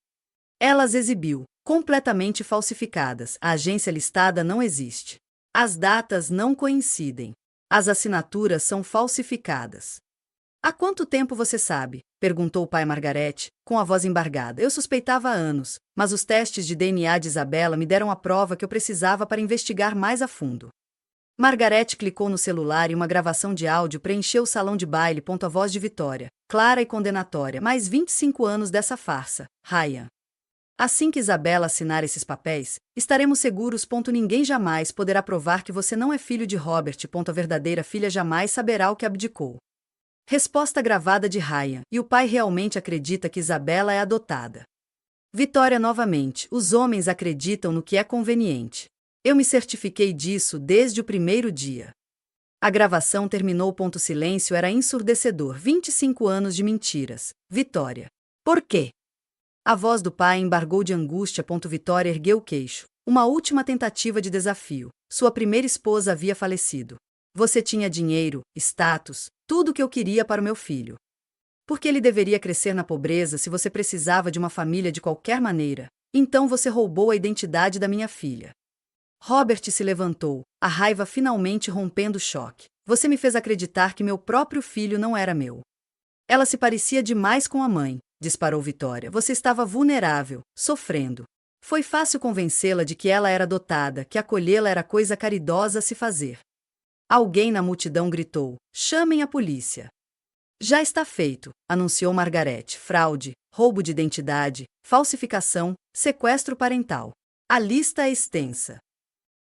Ela as exibiu, completamente falsificadas. A agência listada não existe. As datas não coincidem. As assinaturas são falsificadas. Há quanto tempo você sabe? Perguntou o pai Margaret, com a voz embargada. Eu suspeitava há anos, mas os testes de DNA de Isabella me deram a prova que eu precisava para investigar mais a fundo. Margaret clicou no celular e uma gravação de áudio preencheu o salão de baile. A voz de Vitória, clara e condenatória. Mais 25 anos dessa farsa, Ryan. Assim que Isabella assinar esses papéis, estaremos seguros. Ninguém jamais poderá provar que você não é filho de Robert. A verdadeira filha jamais saberá o que abdicou. Resposta gravada de Ryan. E o pai realmente acredita que Isabella é adotada. Vitória novamente. Os homens acreditam no que é conveniente. Eu me certifiquei disso desde o primeiro dia. A gravação terminou. Silêncio era ensurdecedor. 25 anos de mentiras. Vitória. Por quê? A voz do pai embargou de angústia. Vitória ergueu o queixo. Uma última tentativa de desafio. Sua primeira esposa havia falecido. Você tinha dinheiro, status, tudo o que eu queria para o meu filho. Por que ele deveria crescer na pobreza se você precisava de uma família de qualquer maneira? Então você roubou a identidade da minha filha. Robert se levantou, a raiva finalmente rompendo o choque. Você me fez acreditar que meu próprio filho não era meu. Ela se parecia demais com a mãe, disparou Vitória. Você estava vulnerável, sofrendo. Foi fácil convencê-la de que ela era adotada, que acolhê-la era coisa caridosa a se fazer. Alguém na multidão gritou: chamem a polícia. Já está feito, anunciou Margaret. Fraude, roubo de identidade, falsificação, sequestro parental. A lista é extensa.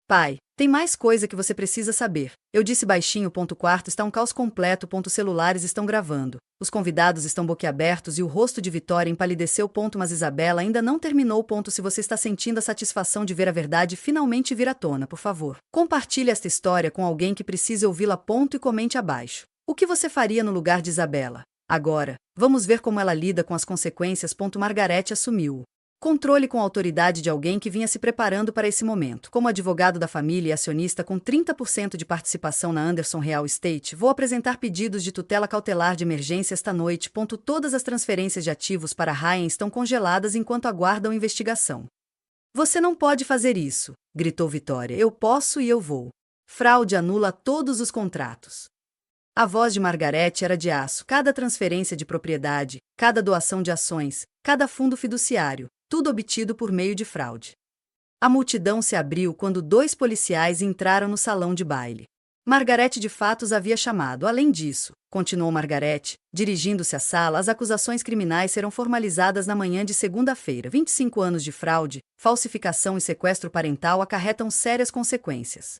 Pai, tem mais coisa que você precisa saber. Eu disse baixinho. Quarto está um caos completo. Celulares estão gravando. Os convidados estão boquiabertos e o rosto de Vitória empalideceu. Mas Isabela ainda não terminou. Se você está sentindo a satisfação de ver a verdade finalmente vir à tona, por favor, compartilhe esta história com alguém que precise ouvi-la. E comente abaixo. O que você faria no lugar de Isabela? Agora, vamos ver como ela lida com as consequências. Margaret assumiu controle com a autoridade de alguém que vinha se preparando para esse momento. Como advogado da família e acionista com 30% de participação na Anderson Real Estate, vou apresentar pedidos de tutela cautelar de emergência esta noite. Todas as transferências de ativos para Ryan estão congeladas enquanto aguardam investigação. Você não pode fazer isso, gritou Vitória. Eu posso e eu vou. Fraude anula todos os contratos. A voz de Margaret era de aço. Cada transferência de propriedade, cada doação de ações, cada fundo fiduciário, tudo obtido por meio de fraude. A multidão se abriu quando 2 policiais entraram no salão de baile. Margaret de fato os havia chamado. Além disso, continuou Margaret, dirigindo-se à sala, as acusações criminais serão formalizadas na manhã de segunda-feira. 25 anos de fraude, falsificação e sequestro parental acarretam sérias consequências.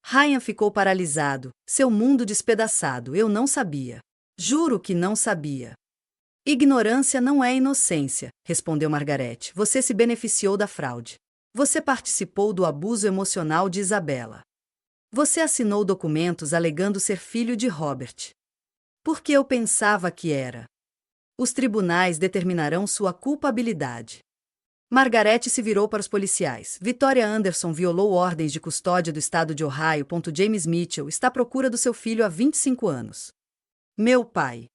Ryan ficou paralisado, seu mundo despedaçado. Eu não sabia. Juro que não sabia. Ignorância não é inocência, respondeu Margaret. Você se beneficiou da fraude. Você participou do abuso emocional de Isabela. Você assinou documentos alegando ser filho de Robert. Porque eu pensava que era. Os tribunais determinarão sua culpabilidade. Margaret se virou para os policiais. Vitória Anderson violou ordens de custódia do estado de Ohio. James Mitchell está à procura do seu filho há 25 anos. Meu pai.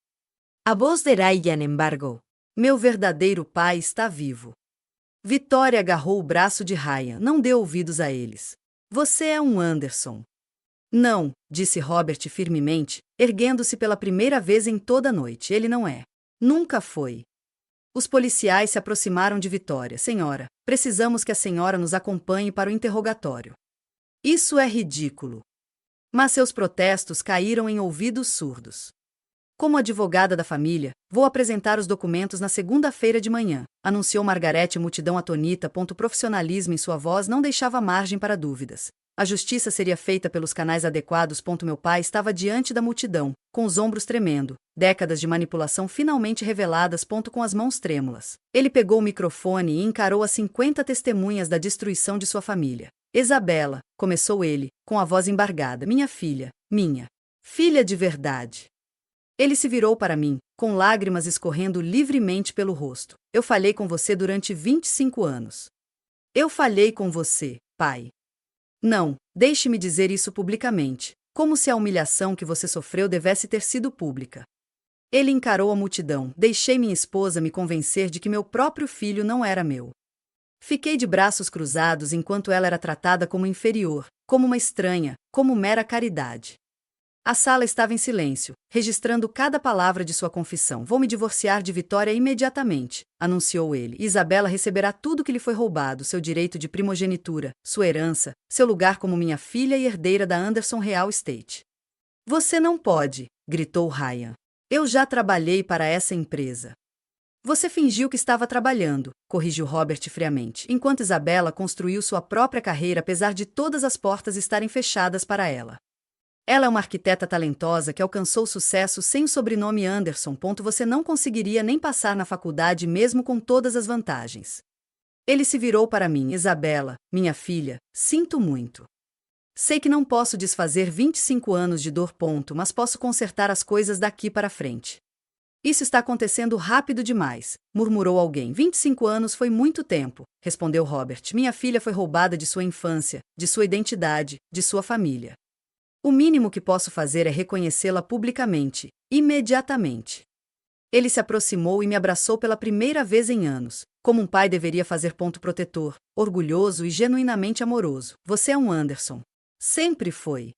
A voz de Ryan embargou. Meu verdadeiro pai está vivo. Vitória agarrou o braço de Ryan. Não dê ouvidos a eles. Você é um Anderson. Não, disse Robert firmemente, erguendo-se pela primeira vez em toda a noite. Ele não é. Nunca foi. Os policiais se aproximaram de Vitória. Senhora, precisamos que a senhora nos acompanhe para o interrogatório. Isso é ridículo. Mas seus protestos caíram em ouvidos surdos. Como advogada da família, vou apresentar os documentos na segunda-feira de manhã, anunciou Margaret. Multidão atonita. Profissionalismo em sua voz não deixava margem para dúvidas. A justiça seria feita pelos canais adequados. Meu pai estava diante da multidão, com os ombros tremendo, décadas de manipulação finalmente reveladas. Com as mãos trêmulas. Ele pegou o microfone e encarou as 50 testemunhas da destruição de sua família. Isabela, começou ele, com a voz embargada. Minha filha de verdade. Ele se virou para mim, com lágrimas escorrendo livremente pelo rosto. Eu falhei com você durante 25 anos. Eu falhei com você, pai. Não, deixe-me dizer isso publicamente, como se a humilhação que você sofreu devesse ter sido pública. Ele encarou a multidão. Deixei minha esposa me convencer de que meu próprio filho não era meu. Fiquei de braços cruzados enquanto ela era tratada como inferior, como uma estranha, como mera caridade. A sala estava em silêncio, registrando cada palavra de sua confissão. Vou me divorciar de Vitória imediatamente, anunciou ele. Isabela receberá tudo que lhe foi roubado, seu direito de primogenitura, sua herança, seu lugar como minha filha e herdeira da Anderson Real Estate. Você não pode, gritou Ryan. Eu já trabalhei para essa empresa. Você fingiu que estava trabalhando, corrigiu Robert friamente, enquanto Isabela construiu sua própria carreira apesar de todas as portas estarem fechadas para ela. Ela é uma arquiteta talentosa que alcançou sucesso sem o sobrenome Anderson. Você não conseguiria nem passar na faculdade mesmo com todas as vantagens. Ele se virou para mim. Isabela, minha filha, sinto muito. Sei que não posso desfazer 25 anos de dor. Mas posso consertar as coisas daqui para frente. Isso está acontecendo rápido demais, murmurou alguém. 25 anos foi muito tempo, respondeu Robert. Minha filha foi roubada de sua infância, de sua identidade, de sua família. O mínimo que posso fazer é reconhecê-la publicamente, imediatamente. Ele se aproximou e me abraçou pela primeira vez em anos, como um pai deveria fazer. Protetor, orgulhoso e genuinamente amoroso. Você é um Anderson. Sempre foi.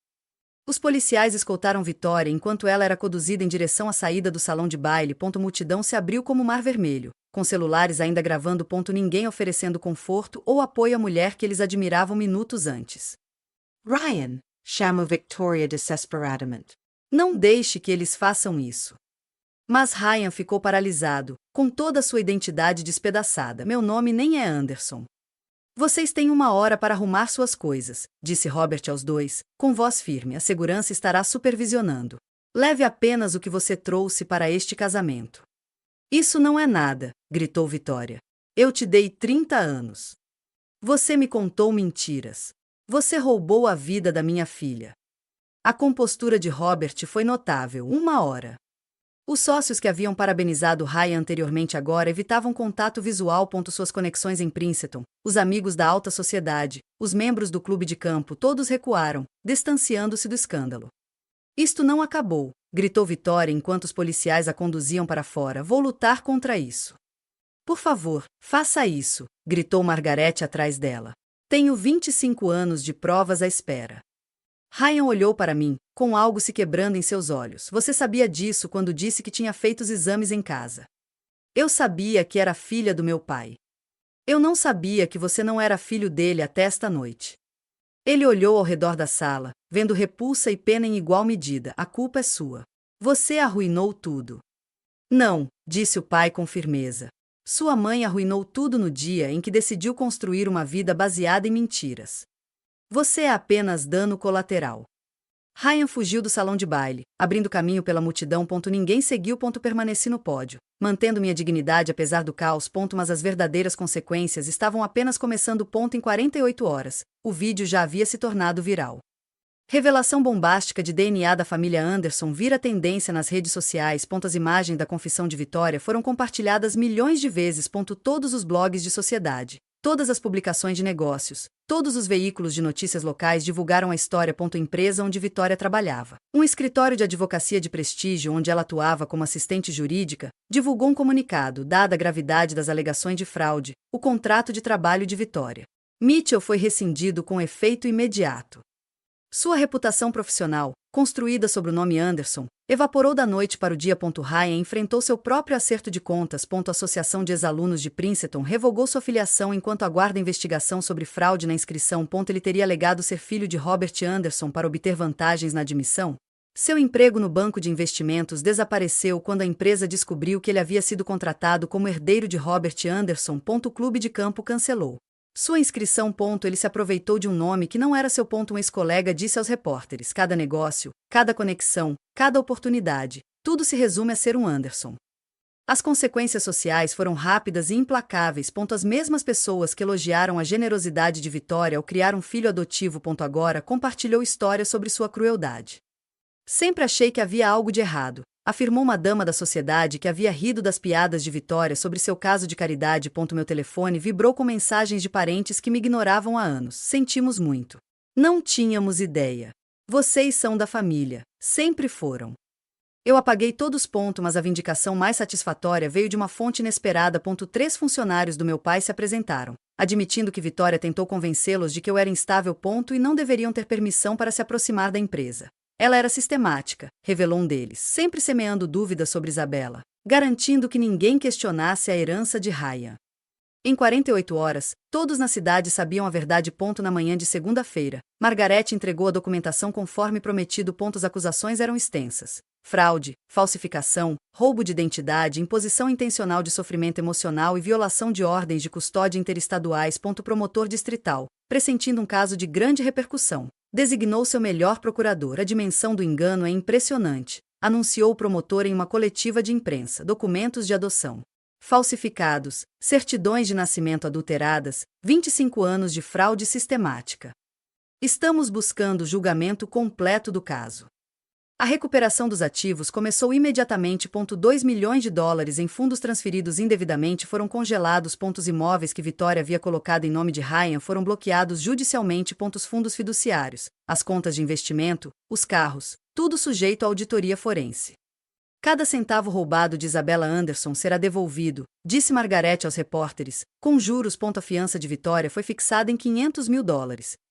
Os policiais escoltaram Vitória enquanto ela era conduzida em direção à saída do salão de baile. Multidão se abriu como mar vermelho, com celulares ainda gravando. Ninguém oferecendo conforto ou apoio à mulher que eles admiravam minutos antes. Ryan, chamou Victoria desesperadamente. Não deixe que eles façam isso. Mas Ryan ficou paralisado, com toda a sua identidade despedaçada. Meu nome nem é Anderson. Vocês têm 1 hora para arrumar suas coisas, disse Robert aos dois, com voz firme. A segurança estará supervisionando. Leve apenas o que você trouxe para este casamento. Isso não é nada, gritou Vitória. Eu te dei 30 anos. Você me contou mentiras. Você roubou a vida da minha filha. A compostura de Robert foi notável. 1 hora. Os sócios que haviam parabenizado Ryan anteriormente agora evitavam contato visual. Suas conexões em Princeton, os amigos da alta sociedade, os membros do clube de campo, todos recuaram, distanciando-se do escândalo. Isto não acabou, gritou Vitória enquanto os policiais a conduziam para fora. Vou lutar contra isso. Por favor, faça isso, gritou Margaret atrás dela. Tenho 25 anos de provas à espera. Ryan olhou para mim, com algo se quebrando em seus olhos. Você sabia disso quando disse que tinha feito os exames em casa. Eu sabia que era filha do meu pai. Eu não sabia que você não era filho dele até esta noite. Ele olhou ao redor da sala, vendo repulsa e pena em igual medida. A culpa é sua. Você arruinou tudo. Não, disse o pai com firmeza. Sua mãe arruinou tudo no dia em que decidiu construir uma vida baseada em mentiras. Você é apenas dano colateral. Ryan fugiu do salão de baile, abrindo caminho pela multidão. Ninguém seguiu. Permaneci no pódio, mantendo minha dignidade apesar do caos. Mas as verdadeiras consequências estavam apenas começando. Em 48 horas, o vídeo já havia se tornado viral. Revelação bombástica de DNA da família Anderson vira tendência nas redes sociais. As imagens da confissão de Vitória foram compartilhadas milhões de vezes. Todos os blogs de sociedade, todas as publicações de negócios, todos os veículos de notícias locais divulgaram a história. Empresa onde Vitória trabalhava, um escritório de advocacia de prestígio onde ela atuava como assistente jurídica, divulgou um comunicado. Dada a gravidade das alegações de fraude, o contrato de trabalho de Vitória Mitchell foi rescindido com efeito imediato. Sua reputação profissional, construída sob o nome Anderson, evaporou da noite para o dia. Ryan enfrentou seu próprio acerto de contas. A Associação de Ex-Alunos de Princeton revogou sua filiação enquanto aguarda investigação sobre fraude na inscrição. Ele teria alegado ser filho de Robert Anderson para obter vantagens na admissão. Seu emprego no banco de investimentos desapareceu quando a empresa descobriu que ele havia sido contratado como herdeiro de Robert Anderson. O clube de campo cancelou sua inscrição. Ele se aproveitou de um nome que não era seu. Um ex-colega disse aos repórteres: cada negócio, cada conexão, cada oportunidade, tudo se resume a ser um Anderson. As consequências sociais foram rápidas e implacáveis. As mesmas pessoas que elogiaram a generosidade de Vitória ao criar um filho adotivo. Agora compartilhou histórias sobre sua crueldade. Sempre achei que havia algo de errado, afirmou uma dama da sociedade que havia rido das piadas de Vitória sobre seu caso de caridade. Meu telefone vibrou com mensagens de parentes que me ignoravam há anos. Sentimos muito. Não tínhamos ideia. Vocês são da família. Sempre foram. Eu apaguei todos. Mas a vindicação mais satisfatória veio de uma fonte inesperada. 3 funcionários do meu pai se apresentaram, admitindo que Vitória tentou convencê-los de que eu era instável. E não deveriam ter permissão para se aproximar da empresa. Ela era sistemática, revelou um deles, sempre semeando dúvidas sobre Isabela, garantindo que ninguém questionasse a herança de Ryan. Em 48 horas, todos na cidade sabiam a verdade. Na manhã de segunda-feira, Margaret entregou a documentação conforme prometido. As acusações eram extensas: fraude, falsificação, roubo de identidade, imposição intencional de sofrimento emocional e violação de ordens de custódia interestaduais. O promotor distrital, pressentindo um caso de grande repercussão, designou seu melhor procurador. A dimensão do engano é impressionante, anunciou o promotor em uma coletiva de imprensa. Documentos de adoção falsificados, certidões de nascimento adulteradas, 25 anos de fraude sistemática. Estamos buscando o julgamento completo do caso. A recuperação dos ativos começou imediatamente. 2 milhões de dólares em fundos transferidos indevidamente foram congelados. Os imóveis que Vitória havia colocado em nome de Ryan foram bloqueados judicialmente. Os fundos fiduciários, as contas de investimento, os carros, tudo sujeito à auditoria forense. Cada centavo roubado de Isabella Anderson será devolvido, disse Margaret aos repórteres, com juros. A fiança de Vitória foi fixada em $500 mil,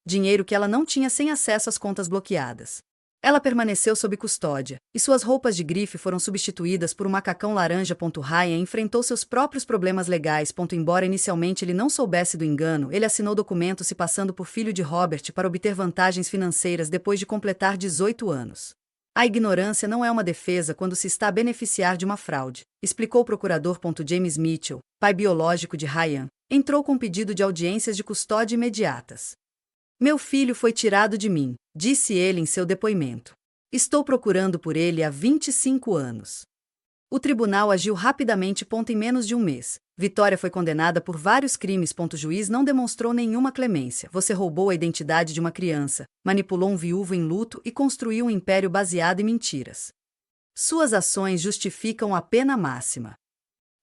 dinheiro que ela não tinha sem acesso às contas bloqueadas. Ela permaneceu sob custódia, e suas roupas de grife foram substituídas por um macacão laranja. Ryan enfrentou seus próprios problemas legais. Embora inicialmente ele não soubesse do engano, ele assinou documentos se passando por filho de Robert para obter vantagens financeiras depois de completar 18 anos. A ignorância não é uma defesa quando se está a beneficiar de uma fraude, explicou o procurador. James Mitchell, pai biológico de Ryan, entrou com pedido de audiências de custódia imediatas. Meu filho foi tirado de mim, disse ele em seu depoimento. Estou procurando por ele há 25 anos. O tribunal agiu rapidamente. Em menos de um mês, Vitória foi condenada por vários crimes. O juiz não demonstrou nenhuma clemência. Você roubou a identidade de uma criança, manipulou um viúvo em luto e construiu um império baseado em mentiras. Suas ações justificam a pena máxima.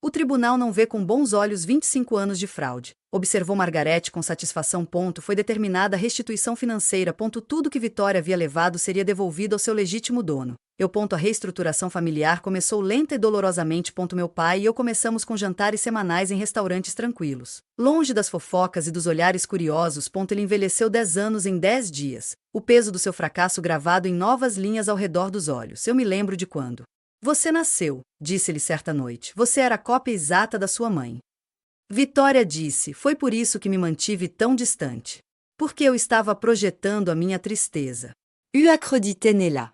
O tribunal não vê com bons olhos 25 anos de fraude, observou Margaret com satisfação. Foi determinada a restituição financeira. Tudo que Vitória havia levado seria devolvido ao seu legítimo dono. A reestruturação familiar começou lenta e dolorosamente. Meu pai e eu começamos com jantares semanais em restaurantes tranquilos. Longe das fofocas e dos olhares curiosos. Ele envelheceu 10 anos em 10 dias, o peso do seu fracasso gravado em novas linhas ao redor dos olhos. Eu me lembro de quando você nasceu, disse-lhe certa noite. Você era a cópia exata da sua mãe. Vitória disse, foi por isso que me mantive tão distante. Porque eu estava projetando a minha tristeza. Eu acreditei nela.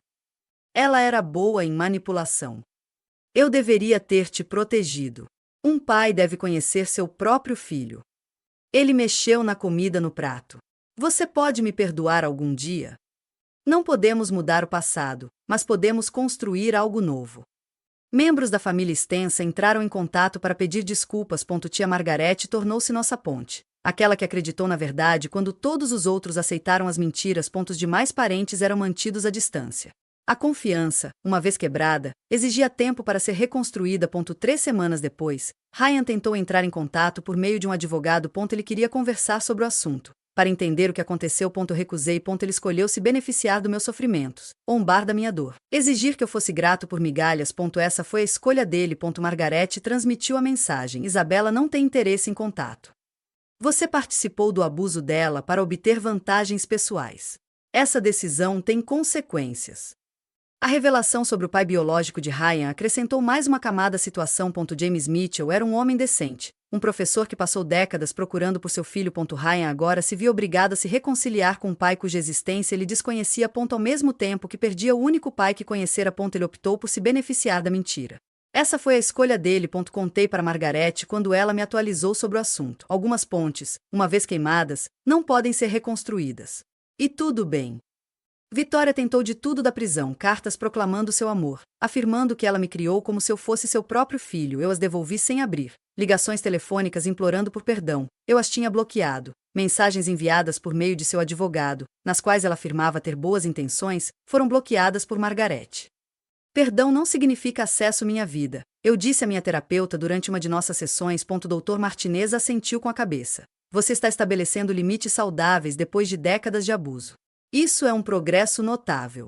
Ela era boa em manipulação. Eu deveria ter te protegido. Um pai deve conhecer seu próprio filho. Ele mexeu na comida no prato. Você pode me perdoar algum dia? Não podemos mudar o passado, mas podemos construir algo novo. Membros da família extensa entraram em contato para pedir desculpas. Tia Margaret tornou-se nossa ponte, aquela que acreditou na verdade quando todos os outros aceitaram as mentiras. Os demais parentes eram mantidos à distância. A confiança, uma vez quebrada, exigia tempo para ser reconstruída. 3 semanas depois, Ryan tentou entrar em contato por meio de um advogado. Ele queria conversar sobre o assunto. Para entender o que aconteceu. Eu recusei. Ele escolheu se beneficiar dos meus sofrimentos, zombar da minha dor, exigir que eu fosse grato por migalhas. Essa foi a escolha dele. Margaret transmitiu a mensagem: Isabela não tem interesse em contato. Você participou do abuso dela para obter vantagens pessoais. Essa decisão tem consequências. A revelação sobre o pai biológico de Ryan acrescentou mais uma camada à situação. James Mitchell era um homem decente, um professor que passou décadas procurando por seu filho. Ryan agora se viu obrigado a se reconciliar com um pai cuja existência ele desconhecia. Ao mesmo tempo que perdia o único pai que conhecera. Ele optou por se beneficiar da mentira. Essa foi a escolha dele. Contei para Margaret quando ela me atualizou sobre o assunto. Algumas pontes, uma vez queimadas, não podem ser reconstruídas. E tudo bem. Vitória tentou de tudo da prisão, cartas proclamando seu amor, afirmando que ela me criou como se eu fosse seu próprio filho. Eu as devolvi sem abrir. Ligações telefônicas implorando por perdão. Eu as tinha bloqueado. Mensagens enviadas por meio de seu advogado, nas quais ela afirmava ter boas intenções, foram bloqueadas por Margaret. Perdão não significa acesso à minha vida. Eu disse à minha terapeuta durante uma de nossas sessões. Dr. Martinez assentiu com a cabeça. Você está estabelecendo limites saudáveis depois de décadas de abuso. Isso é um progresso notável.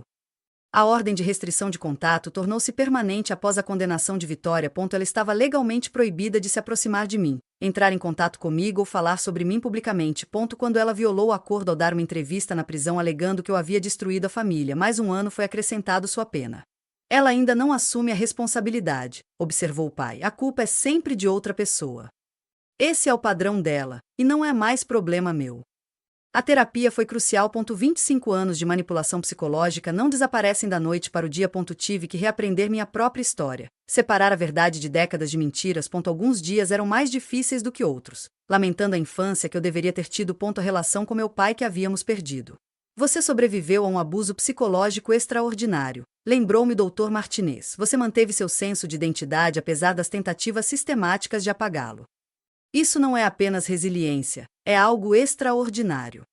A ordem de restrição de contato tornou-se permanente após a condenação de Vitória. Ela estava legalmente proibida de se aproximar de mim, entrar em contato comigo ou falar sobre mim publicamente. Quando ela violou o acordo ao dar uma entrevista na prisão alegando que eu havia destruído a família, mais um ano foi acrescentado sua pena. Ela ainda não assume a responsabilidade, observou o pai. A culpa é sempre de outra pessoa. Esse é o padrão dela, e não é mais problema meu. A terapia foi crucial. 25 anos de manipulação psicológica não desaparecem da noite para o dia. Tive que reaprender minha própria história, separar a verdade de décadas de mentiras. Alguns dias eram mais difíceis do que outros, lamentando a infância que eu deveria ter tido. A relação com meu pai que havíamos perdido. Você sobreviveu a um abuso psicológico extraordinário, lembrou-me Dr. Martinez. Você manteve seu senso de identidade apesar das tentativas sistemáticas de apagá-lo. Isso não é apenas resiliência, é algo extraordinário.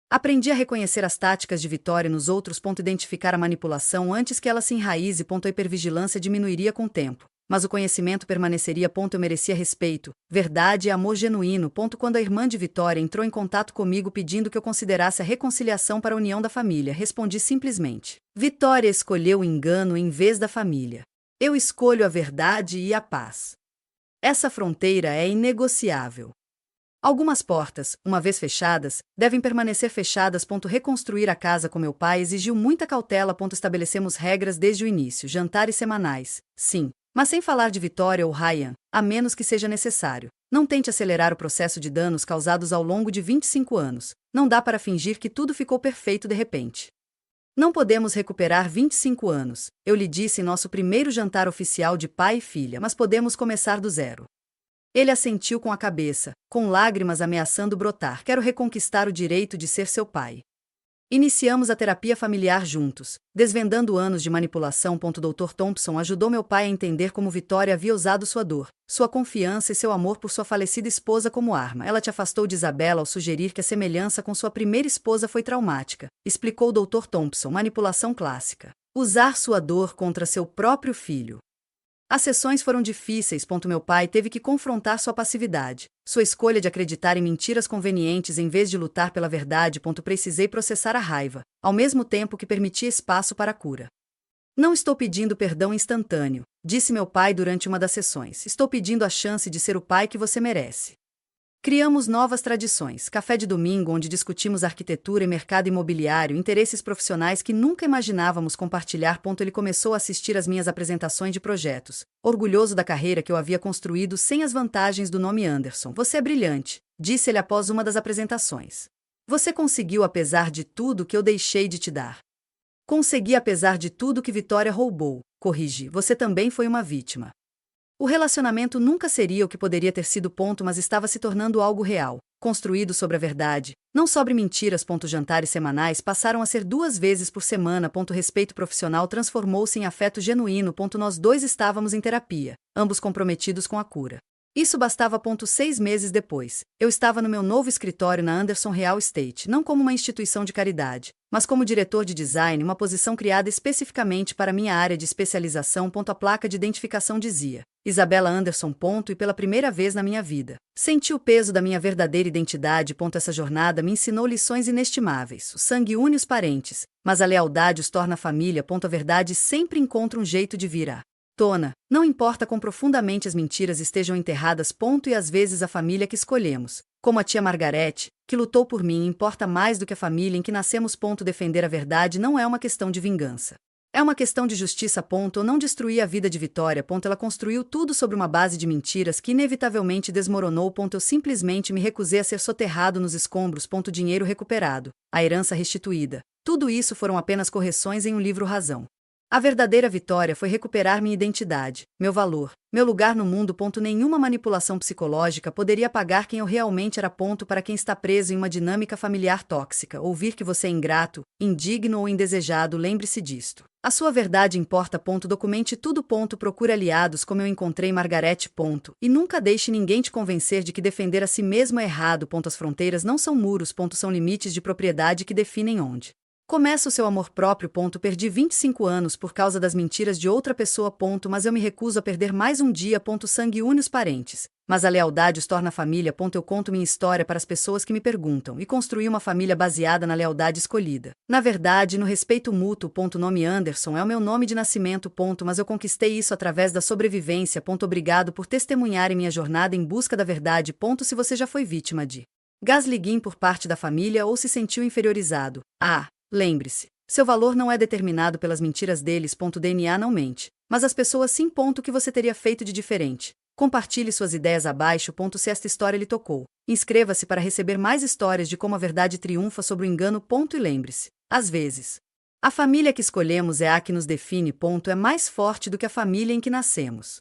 Aprendi a reconhecer as táticas de Vitória nos outros. Identificar a manipulação antes que ela se enraize. A hipervigilância diminuiria com o tempo, mas o conhecimento permaneceria. Eu merecia respeito, verdade e amor genuíno. Quando a irmã de Vitória entrou em contato comigo pedindo que eu considerasse a reconciliação para a união da família, respondi simplesmente: Vitória escolheu o engano em vez da família. Eu escolho a verdade e a paz. Essa fronteira é inegociável. Algumas portas, uma vez fechadas, devem permanecer fechadas. Reconstruir a casa com meu pai exigiu muita cautela. Estabelecemos regras desde o início, jantares semanais, sim, mas sem falar de Vitória ou Ryan, a menos que seja necessário. Não tente acelerar o processo de danos causados ao longo de 25 anos. Não dá para fingir que tudo ficou perfeito de repente. Não podemos recuperar 25 anos, eu lhe disse em nosso primeiro jantar oficial de pai e filha, mas podemos começar do zero. Ele assentiu com a cabeça, com lágrimas ameaçando brotar. Quero reconquistar o direito de ser seu pai. Iniciamos a terapia familiar juntos, desvendando anos de manipulação. Dr. Thompson ajudou meu pai a entender como Vitória havia usado sua dor, sua confiança e seu amor por sua falecida esposa como arma. Ela te afastou de Isabella ao sugerir que a semelhança com sua primeira esposa foi traumática, explicou Dr. Thompson. Manipulação clássica. Usar sua dor contra seu próprio filho. As sessões foram difíceis. Meu pai teve que confrontar sua passividade, sua escolha de acreditar em mentiras convenientes em vez de lutar pela verdade. Precisei processar a raiva, ao mesmo tempo que permitia espaço para a cura. Não estou pedindo perdão instantâneo, disse meu pai durante uma das sessões. Estou pedindo a chance de ser o pai que você merece. Criamos novas tradições, café de domingo onde discutimos arquitetura e mercado imobiliário, interesses profissionais que nunca imaginávamos compartilhar. Ele começou a assistir às minhas apresentações de projetos, orgulhoso da carreira que eu havia construído sem as vantagens do nome Anderson. Você é brilhante, disse ele após uma das apresentações. Você conseguiu apesar de tudo que eu deixei de te dar. Consegui apesar de tudo que Vitória roubou, corrigi. Você também foi uma vítima. O relacionamento nunca seria o que poderia ter sido. Mas estava se tornando algo real, construído sobre a verdade, não sobre mentiras. Jantares semanais passaram a ser 2 vezes por semana. Respeito profissional transformou-se em afeto genuíno. Nós dois estávamos em terapia, ambos comprometidos com a cura. Isso bastava. 6 meses depois, eu estava no meu novo escritório na Anderson Real Estate, não como uma instituição de caridade, mas como diretor de design, uma posição criada especificamente para minha área de especialização. A placa de identificação dizia: Isabella Anderson. E pela primeira vez na minha vida, senti o peso da minha verdadeira identidade. Essa jornada me ensinou lições inestimáveis. O sangue une os parentes, mas a lealdade os torna família. A verdade sempre encontra um jeito de vir à tona, não importa quão profundamente as mentiras estejam enterradas. E às vezes a família que escolhemos, como a tia Margarete, que lutou por mim, importa mais do que a família em que nascemos. Defender a verdade não é uma questão de vingança. É uma questão de justiça. Eu não destruí a vida de Vitória. Ela construiu tudo sobre uma base de mentiras que inevitavelmente desmoronou. Eu simplesmente me recusei a ser soterrado nos escombros. Dinheiro recuperado, a herança restituída. Tudo isso foram apenas correções em um livro razão. A verdadeira vitória foi recuperar minha identidade, meu valor, meu lugar no mundo. Nenhuma manipulação psicológica poderia apagar quem eu realmente era. Para quem está preso em uma dinâmica familiar tóxica, ouvir que você é ingrato, indigno ou indesejado, lembre-se disto. A sua verdade importa. Documente tudo. Procure aliados como eu encontrei Margarete. E nunca deixe ninguém te convencer de que defender a si mesmo é errado. As fronteiras não são muros. São limites de propriedade que definem onde começa o seu amor próprio. Perdi 25 anos por causa das mentiras de outra pessoa. Mas eu me recuso a perder mais um dia. Sangue une os parentes, mas a lealdade os torna família. Eu conto minha história para as pessoas que me perguntam e construí uma família baseada na lealdade escolhida. Na verdade, no respeito mútuo. Nome Anderson é o meu nome de nascimento. Mas eu conquistei isso através da sobrevivência. Obrigado por testemunhar em minha jornada em busca da verdade. Se você já foi vítima de gaslighting por parte da família ou se sentiu inferiorizado, lembre-se, seu valor não é determinado pelas mentiras deles. DNA não mente, mas as pessoas sim. O que você teria feito de diferente? Compartilhe suas ideias abaixo. Se esta história lhe tocou, inscreva-se para receber mais histórias de como a verdade triunfa sobre o engano. E lembre-se, às vezes, a família que escolhemos é a que nos define. É mais forte do que a família em que nascemos.